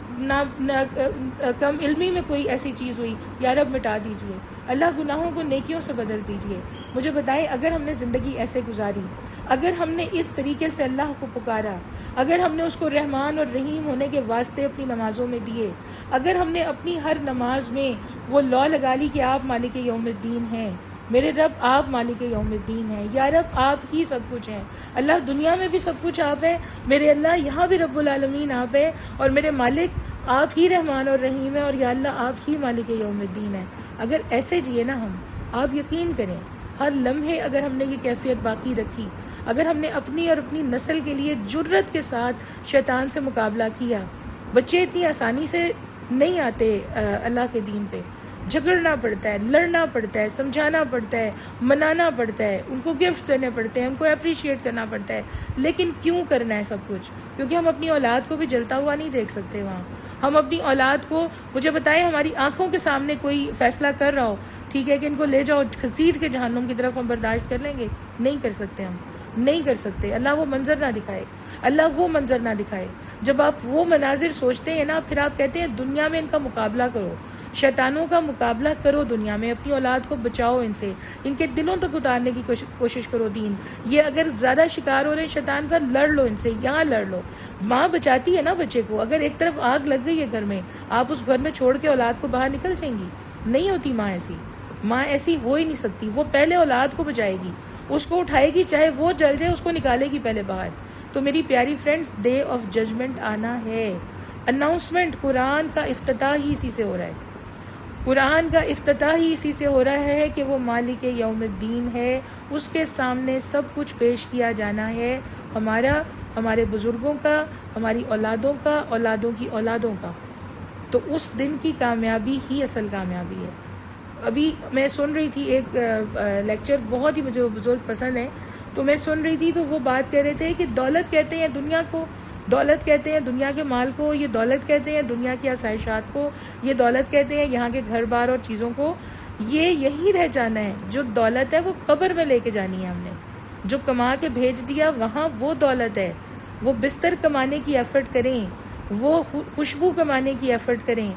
کم علمی میں کوئی ایسی چیز ہوئی، یا رب مٹا دیجئے، اللہ گناہوں کو نیکیوں سے بدل دیجئے۔ مجھے بتائیں اگر ہم نے زندگی ایسے گزاری، اگر ہم نے اس طریقے سے اللہ کو پکارا، اگر ہم نے اس کو رحمان اور رحیم ہونے کے واسطے اپنی نمازوں میں دیے، اگر ہم نے اپنی ہر نماز میں وہ لو لگا لی کہ آپ مالک یوم الدین ہیں، میرے رب آپ مالک یوم الدین ہیں، یا رب آپ ہی سب کچھ ہیں، اللہ دنیا میں بھی سب کچھ آپ ہیں، میرے اللہ یہاں بھی رب العالمین آپ ہیں، اور میرے مالک آپ ہی رحمان اور رحیم ہیں، اور یا اللہ آپ ہی مالک یوم الدین ہیں۔ اگر ایسے جیے نا ہم، آپ یقین کریں ہر لمحے اگر ہم نے یہ کیفیت باقی رکھی، اگر ہم نے اپنی اور اپنی نسل کے لیے جرت کے ساتھ شیطان سے مقابلہ کیا، بچے اتنی آسانی سے نہیں آتے اللہ کے دین پہ، جھگڑنا پڑتا ہے، لڑنا پڑتا ہے، سمجھانا پڑتا ہے، منانا پڑتا ہے، ان کو گفٹ دینے پڑتے ہیں، ان کو اپریشیٹ کرنا پڑتا ہے، لیکن کیوں کرنا ہے سب کچھ؟ کیونکہ ہم اپنی اولاد کو بھی جلتا ہوا نہیں دیکھ سکتے وہاں، ہم اپنی اولاد کو، مجھے بتائیں ہماری آنکھوں کے سامنے کوئی فیصلہ کر رہا ہو، ٹھیک ہے، کہ ان کو لے جاؤ گھسیٹ کے جہنم کی طرف، ہم برداشت کر لیں گے؟ نہیں کر سکتے، ہم نہیں کر سکتے۔ اللہ وہ منظر نہ دکھائے، اللہ وہ منظر نہ دکھائے۔ جب آپ وہ مناظر سوچتے ہیں نا، پھر آپ کہتے ہیں دنیا میں ان کا مقابلہ کرو، شیطانوں کا مقابلہ کرو، دنیا میں اپنی اولاد کو بچاؤ ان سے، ان کے دلوں تک اتارنے کی کوشش کرو دین۔ یہ اگر زیادہ شکار ہو رہے ہیں شیطان کا، لڑ لو ان سے، یہاں لڑ لو۔ ماں بچاتی ہے نا بچے کو، اگر ایک طرف آگ لگ گئی ہے گھر میں، آپ اس گھر میں چھوڑ کے اولاد کو باہر نکل جائیں گی؟ نہیں ہوتی ماں ایسی، ماں ایسی ہو ہی نہیں سکتی، وہ پہلے اولاد کو بچائے گی، اس کو اٹھائے گی، چاہے وہ جل جائے، اس کو نکالے گی پہلے باہر۔ تو میری پیاری فرینڈز، ڈے آف ججمنٹ آنا ہے، اناؤنسمنٹ قرآن کا افتتاح ہی اسی سے ہو رہا ہے۔ قرآن کا افتتاح ہی اسی سے ہو رہا ہے کہ وہ مالک یوم الدین ہے، اس کے سامنے سب کچھ پیش کیا جانا ہے، ہمارا، ہمارے بزرگوں کا، ہماری اولادوں کا، اولادوں کی اولادوں کا۔ تو اس دن کی کامیابی ہی اصل کامیابی ہے۔ ابھی میں سن رہی تھی ایک لیکچر، بہت ہی مجھے وہ بزرگ پسند ہے، تو میں سن رہی تھی تو وہ بات کہہ رہے تھے کہ دولت کہتے ہیں دنیا کو، دولت کہتے ہیں دنیا کے مال کو، یہ دولت کہتے ہیں دنیا کی آسائشات کو، یہ دولت کہتے ہیں یہاں کے گھر بار اور چیزوں کو، یہ یہی رہ جانا ہے۔ جو دولت ہے وہ قبر میں لے کے جانی ہے ہم نے، جو کما کے بھیج دیا وہاں وہ دولت ہے۔ وہ بستر کمانے کی ایفرٹ کریں، وہ خوشبو کمانے کی ایفرٹ کریں،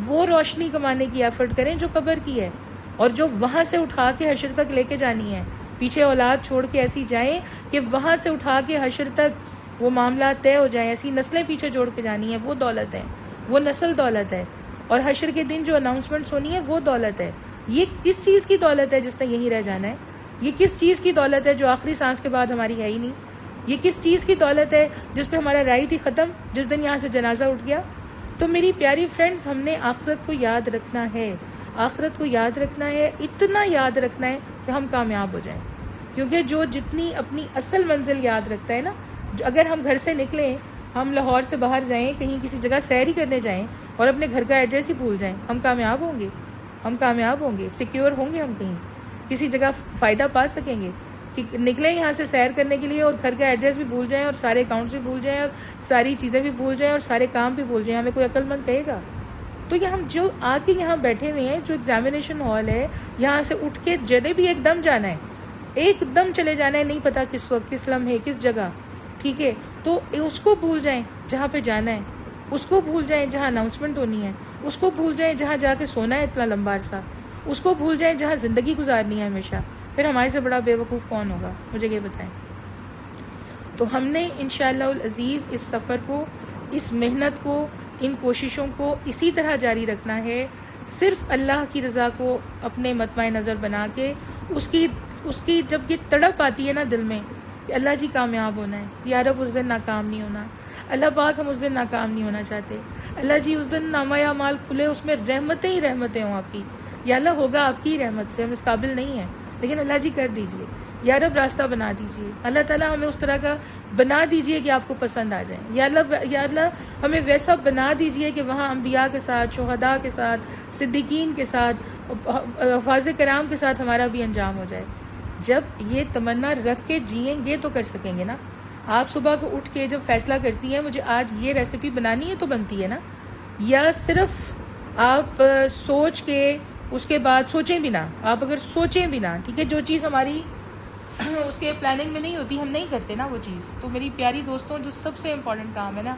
وہ روشنی کمانے کی ایفرٹ کریں جو قبر کی ہے، اور جو وہاں سے اٹھا کے حشر تک لے کے جانی ہے۔ پیچھے اولاد چھوڑ کے ایسی جائیں کہ وہاں سے اٹھا کے حشر تک وہ معاملات طے ہو جائیں، ایسی نسلیں پیچھے جوڑ کے جانی ہیں، وہ دولت ہے، وہ نسل دولت ہے۔ اور حشر کے دن جو اناؤنسمنٹس ہونی ہے وہ دولت ہے۔ یہ کس چیز کی دولت ہے جس نے یہیں رہ جانا ہے؟ یہ کس چیز کی دولت ہے جو آخری سانس کے بعد ہماری ہے ہی نہیں؟ یہ کس چیز کی دولت ہے جس پہ ہمارا رائٹ ہی ختم جس دن یہاں سے جنازہ اٹھ گیا؟ تو میری پیاری فرینڈز، ہم نے آخرت کو یاد رکھنا ہے، آخرت کو یاد رکھنا ہے، اتنا یاد رکھنا ہے کہ ہم کامیاب ہو جائیں۔ کیونکہ جو جتنی اپنی اصل منزل یاد رکھتا ہے نا، اگر ہم گھر سے نکلیں، ہم لاہور سے باہر جائیں، کہیں کسی جگہ سیر ہی کرنے جائیں اور اپنے گھر کا ایڈریس ہی بھول جائیں، ہم کامیاب ہوں گے، ہم کامیاب ہوں گے، سیکیور ہوں گے، ہم کہیں کسی جگہ فائدہ پا سکیں گے کہ نکلیں یہاں سے سیر کرنے کے لیے اور گھر کا ایڈریس بھی بھول جائیں اور سارے اکاؤنٹس بھی بھول جائیں اور ساری چیزیں بھی بھول جائیں اور سارے کام بھی بھول جائیں، ہمیں کوئی عقل مند کہے گا؟ تو یہ ہم جو آ کے یہاں بیٹھے ہوئے ہیں، جو ایگزامینیشن ہال ہے، یہاں سے اٹھ کے جدے بھی ایک دم جانا ہے، ایک دم چلے جانا ہے، نہیں پتا کس وقت، کس لمحے، کس جگہ، ٹھیک ہے؟ تو اس کو بھول جائیں جہاں پہ جانا ہے، اس کو بھول جائیں جہاں اناؤنسمنٹ ہونی ہے، اس کو بھول جائیں جہاں جا کے سونا ہے اتنا لمبا عرصہ، اس کو بھول جائیں جہاں زندگی گزارنی ہے ہمیشہ۔ پھر ہمارے سے بڑا بے وقوف کون ہوگا؟ مجھے یہ بتائیں۔ تو ہم نے انشاءاللہ العزیز اس سفر کو، اس محنت کو، ان کوششوں کو اسی طرح جاری رکھنا ہے، صرف اللہ کی رضا کو اپنے مطمع نظر بنا کے، اس کی جب یہ تڑپ آتی ہے نا دل میں کہ اللہ جی کامیاب ہونا ہے، یا رب اس دن ناکام نہیں ہونا، اللہ پاک ہم اس دن ناکام نہیں ہونا چاہتے، اللہ جی اس دن نامہ اعمال کھلے، اس میں رحمتیں ہی رحمتیں ہوں آپ کی، یا اللہ ہوگا آپ کی رحمت سے، ہم اس قابل نہیں ہیں لیکن اللہ جی کر دیجئے، یا رب راستہ بنا دیجئے، اللہ تعالیٰ ہمیں اس طرح کا بنا دیجئے کہ آپ کو پسند آ جائیں، یا اللہ ہمیں ویسا بنا دیجئے کہ وہاں انبیاء کے ساتھ، شہداء کے ساتھ، صدیقین کے ساتھ، حفاظ کرام کے ساتھ ہمارا بھی انجام ہو جائے۔ جب یہ تمنا رکھ کے جئیں گے تو کر سکیں گے نا۔ آپ صبح کو اٹھ کے جب فیصلہ کرتی ہیں مجھے آج یہ ریسیپی بنانی ہے تو بنتی ہے نا، یا صرف آپ سوچ کے اس کے بعد سوچیں بھی نہ، آپ اگر سوچیں بھی نہ، ٹھیک ہے، جو چیز ہماری اس کے پلاننگ میں نہیں ہوتی ہم نہیں کرتے نا وہ چیز۔ تو میری پیاری دوستوں، جو سب سے امپورٹنٹ کام ہے نا،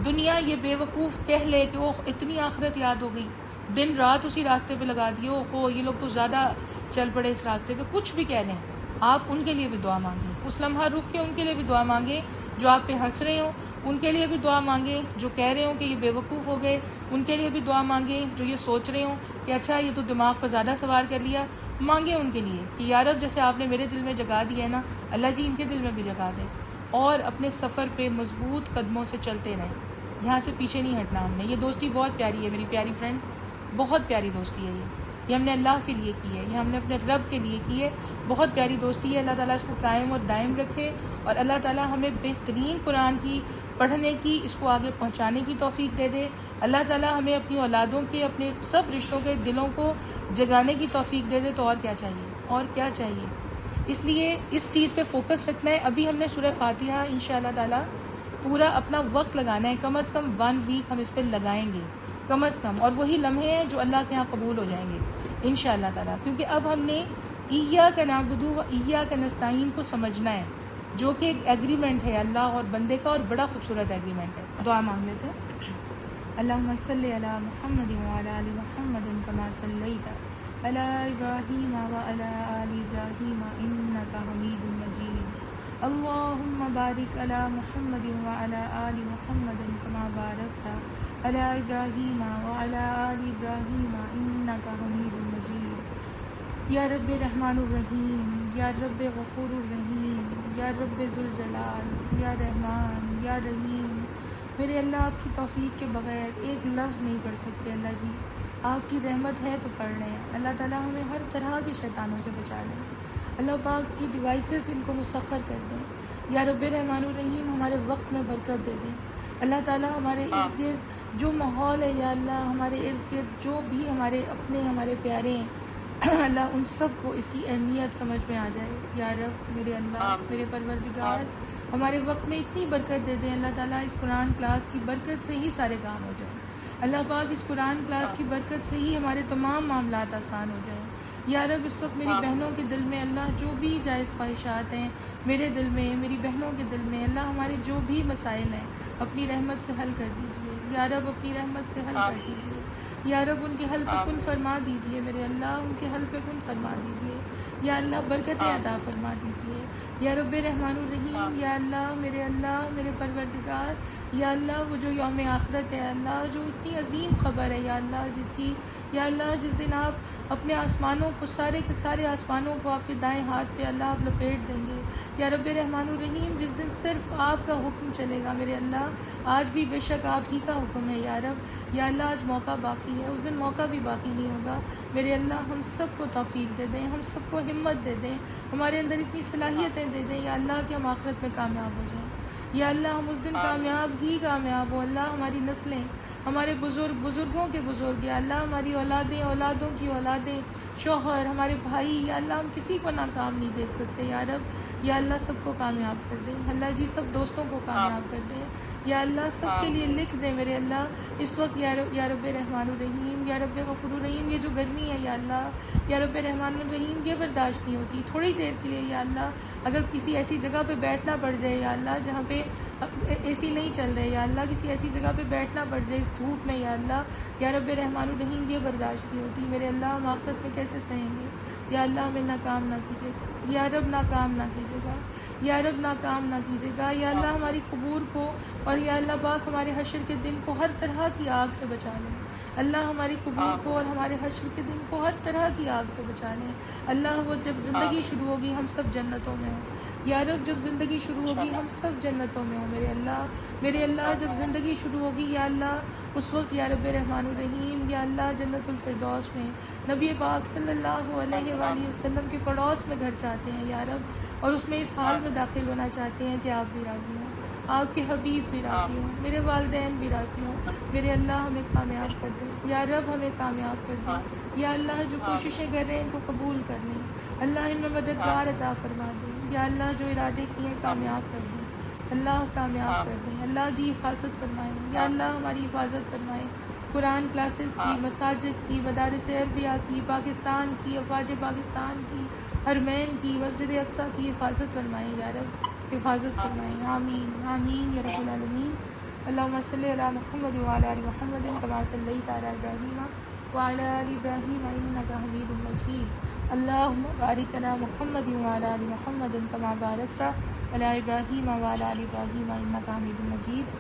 دنیا یہ بے وقوف کہہ لے کہ وہ اتنی آخرت یاد ہو گئی، دن رات اسی راستے پہ لگا دیے، ہو یہ لوگ تو زیادہ چل پڑے اس راستے پہ، کچھ بھی کہہ لیں، آپ ان کے لیے بھی دعا مانگیں، اس لمحہ رک کے ان کے لیے بھی دعا مانگیں جو آپ پہ ہنس رہے ہوں، ان کے لیے بھی دعا مانگیں جو کہہ رہے ہوں کہ یہ بے وقوف ہو گئے، ان کے لیے بھی دعا مانگیں جو یہ سوچ رہے ہوں کہ اچھا یہ تو دماغ پر زیادہ سوار کر لیا، مانگیں ان کے لیے کہ یا رب جیسے آپ نے میرے دل میں جگا دیا ہے نا، اللہ جی ان کے دل میں بھی جگا دیں، اور اپنے سفر پہ مضبوط قدموں سے چلتے رہیں، یہاں سے پیچھے نہیں ہٹنا ہم نے۔ یہ دوستی بہت پیاری ہے میری پیاری فرینڈز، بہت پیاری دوستی ہے یہ ہم نے اللہ کے لیے کی ہے، یہ ہم نے اپنے رب کے لیے کی ہے، بہت پیاری دوستی ہے۔ اللہ تعالیٰ اس کو قائم اور دائم رکھے، اور اللہ تعالیٰ ہمیں بہترین قرآن کی پڑھنے کی، اس کو آگے پہنچانے کی توفیق دے دے۔ اللہ تعالیٰ ہمیں اپنی اولادوں کے، اپنے سب رشتوں کے دلوں کو جگانے کی توفیق دے دے، تو اور کیا چاہیے، اور کیا چاہیے۔ اس لیے اس چیز پہ فوکس رکھنا ہے۔ ابھی ہم نے سورہ فاتحہ انشاءاللہ تعالیٰ پورا اپنا وقت لگانا ہے، کم از کم 1 ویک ہم اس پہ لگائیں گے کم از کم، اور وہی لمحے ہیں جو اللہ کے ہاں قبول ہو جائیں گے انشاءاللہ تعالیٰ، کیونکہ اب ہم نے ایاک نعبد و ایاک نستعین کو سمجھنا ہے، جو کہ ایک ایگریمنٹ ہے اللہ اور بندے کا، اور بڑا خوبصورت ایگریمنٹ ہے۔ دعا مانگ لیتے ہیں۔ اللہم صلی علی محمد وعلی آل محمد کما صلیت علی ابراہیم وعلی آل ابراہیم انک حمید مجید۔ اللہم بارک علی محمد وعلی آل محمد کما بارکت علی ابراہیم وعلی آل ابراہیم انک حمید مجید۔ یا رب رحمان الرحیم، یا رب غفور الرحیم، یا رب ذوالجلال، یا رحمان، یا رحیم، میرے اللہ آپ کی توفیق کے بغیر ایک لفظ نہیں پڑھ سکتے اللہ جی، آپ کی رحمت ہے تو پڑھ رہے ہیں. اللہ تعالیٰ ہمیں ہر طرح کے شیطانوں سے بچا لیں. اللہ پاک کی ڈیوائسز ان کو مسخر کر دیں. یا رب رحمان الرحیم ہمارے وقت میں برکت دے دیں. اللہ تعالیٰ ہمارے ارد گرد جو ماحول ہے یا اللہ ہمارے ارد گرد جو بھی ہمارے اپنے ہمارے پیارے ہیں اللہ ان سب کو اس کی اہمیت سمجھ میں آ جائے. یا رب میرے اللہ میرے پروردگار ہمارے وقت میں اتنی برکت دے دیں. اللہ تعالیٰ اس قرآن کلاس کی برکت سے ہی سارے کام ہو جائیں. اللہ پاک اس قرآن کلاس کی برکت سے ہی ہمارے تمام معاملات آسان ہو جائیں. یا رب اس وقت میری بہنوں کے دل میں اللہ جو بھی جائز خواہشات ہیں میرے دل میں میری بہنوں کے دل میں اللہ ہمارے جو بھی مسائل ہیں اپنی رحمت سے حل کر دیجئے. یا رب اپنی رحمت سے حل کر دیجئے. یا رب ان کے حل پہ کن فرما دیجئے. میرے اللہ ان کے حل پہ کن فرما دیجئے. یا اللہ برکتیں عطا فرما دیجئے. یا رب رحمان الرحیم یا اللہ میرے پروردگار یا اللہ وہ جو یوم آخرت ہے اللہ جو اتنی عظیم خبر ہے یا اللہ جس کی یا اللہ جس دن آپ اپنے آسمانوں کو سارے کے سارے آسمانوں کو آپ کے دائیں ہاتھ پہ اللہ آپ لپیٹ دیں گے. یا رب رحمان الرحیم جس دن صرف آپ کا حکم چلے گا میرے اللہ آج بھی بے شک آپ ہی کا حکم ہے. یا رب یا اللہ آج موقع باقی ہے اس دن موقع بھی باقی نہیں ہوگا. میرے اللہ ہم سب کو توفیق دے دیں ہم سب کو ہمت دے دیں ہمارے اندر اتنی صلاحیتیں دے دیں یا اللہ کہ ہم آخرت میں کامیاب ہو جائیں. یا اللہ ہم اس دن کامیاب ہی کامیاب ہو. اللہ ہماری نسلیں ہمارے بزرگوں کے بزرگ یا اللہ ہماری اولادیں اولادوں کی اولادیں شوہر ہمارے بھائی یا اللہ ہم کسی کو ناکام نہیں دیکھ سکتے. یا رب یا اللہ سب کو کامیاب کر دیں. اللہ جی سب دوستوں کو کامیاب کر دیں. یا اللہ سب کے لیے لکھ دیں میرے اللہ اس وقت یا رب رحمان الرحیم یا رب غفور الرحیم یہ جو گرمی ہے یا اللہ یا رب رحمان الرحیم یہ برداشت نہیں ہوتی. تھوڑی دیر کے لیے یا اللہ اگر کسی ایسی جگہ پہ بیٹھنا پڑ جائے یا اللہ جہاں پہ اے سی نہیں چل رہے یا اللہ کسی ایسی جگہ پہ بیٹھنا پڑ جائے اس دھوپ میں یا اللہ یا رب رحمان الرحیم یہ برداشت نہیں ہوتی. میرے اللہ ہم آخرت میں کیسے سہیں گے. یا اللہ ہمیں ناکام نہ کیجیے گا. یا رب ناکام نہ کیجیے گا. یا رب ناکام نہ کیجیے گا. یا اللہ ہماری قبور کو اور یا اللہ پاک ہمارے حشر کے دن کو ہر طرح کی آگ سے بچا لیں. اللہ ہماری قبور کو اور ہمارے حشر کے دن کو ہر طرح کی آگ سے بچا لیں. اللہ وہ جب زندگی شروع ہوگی ہم سب جنتوں میں ہوں. یا رب جب زندگی شروع ہوگی ہم سب جنتوں میں ہوں. میرے اللہ جب زندگی شروع ہوگی یا اللہ اس وقت یا رب رحمان الرحیم یا اللہ جنت الفردوس میں نبی پاک صلی اللہ علیہ وآلہ وسلم کے پڑوس میں گھر چاہتے ہیں یا رب اور اس میں اس حال میں داخل ہونا چاہتے ہیں کہ آپ بھی راضی ہوں آپ کے حبیب بھی راضی ہوں میرے والدین بھی راضی ہوں. میرے اللہ ہمیں کامیاب کر دیں. یا رب ہمیں کامیاب کر دیں. یا اللہ جو کوششیں کر رہے ہیں ان کو قبول کر لیں. اللہ ان میں مددگار عطا فرما دیں. یا اللہ جو ارادے کیے ہیں کامیاب کر دیں. اللہ کامیاب کر دیں. اللہ جی حفاظت فرمائیں. یا اللہ ہماری حفاظت فرمائیں. قرآن کلاسز کی مساجد کی مدارس عربیہ کی پاکستان کی افواج پاکستان کی حرمین کی مسجد اقصیٰ کی حفاظت فرمائیں. یا رب حفاظت فرمائیں. آمین آمین یا رب العالمین. اللہم صلی علی محمد وعلی آل محمد کما صلیت علی ابراہیم وعلی آل ابراہیم انک حمید مجید. اللہم بارک علی محمد وعلی آل محمد کما بارکت علی ابراہیم وعلی آل ابراہیم انک حمید مجید.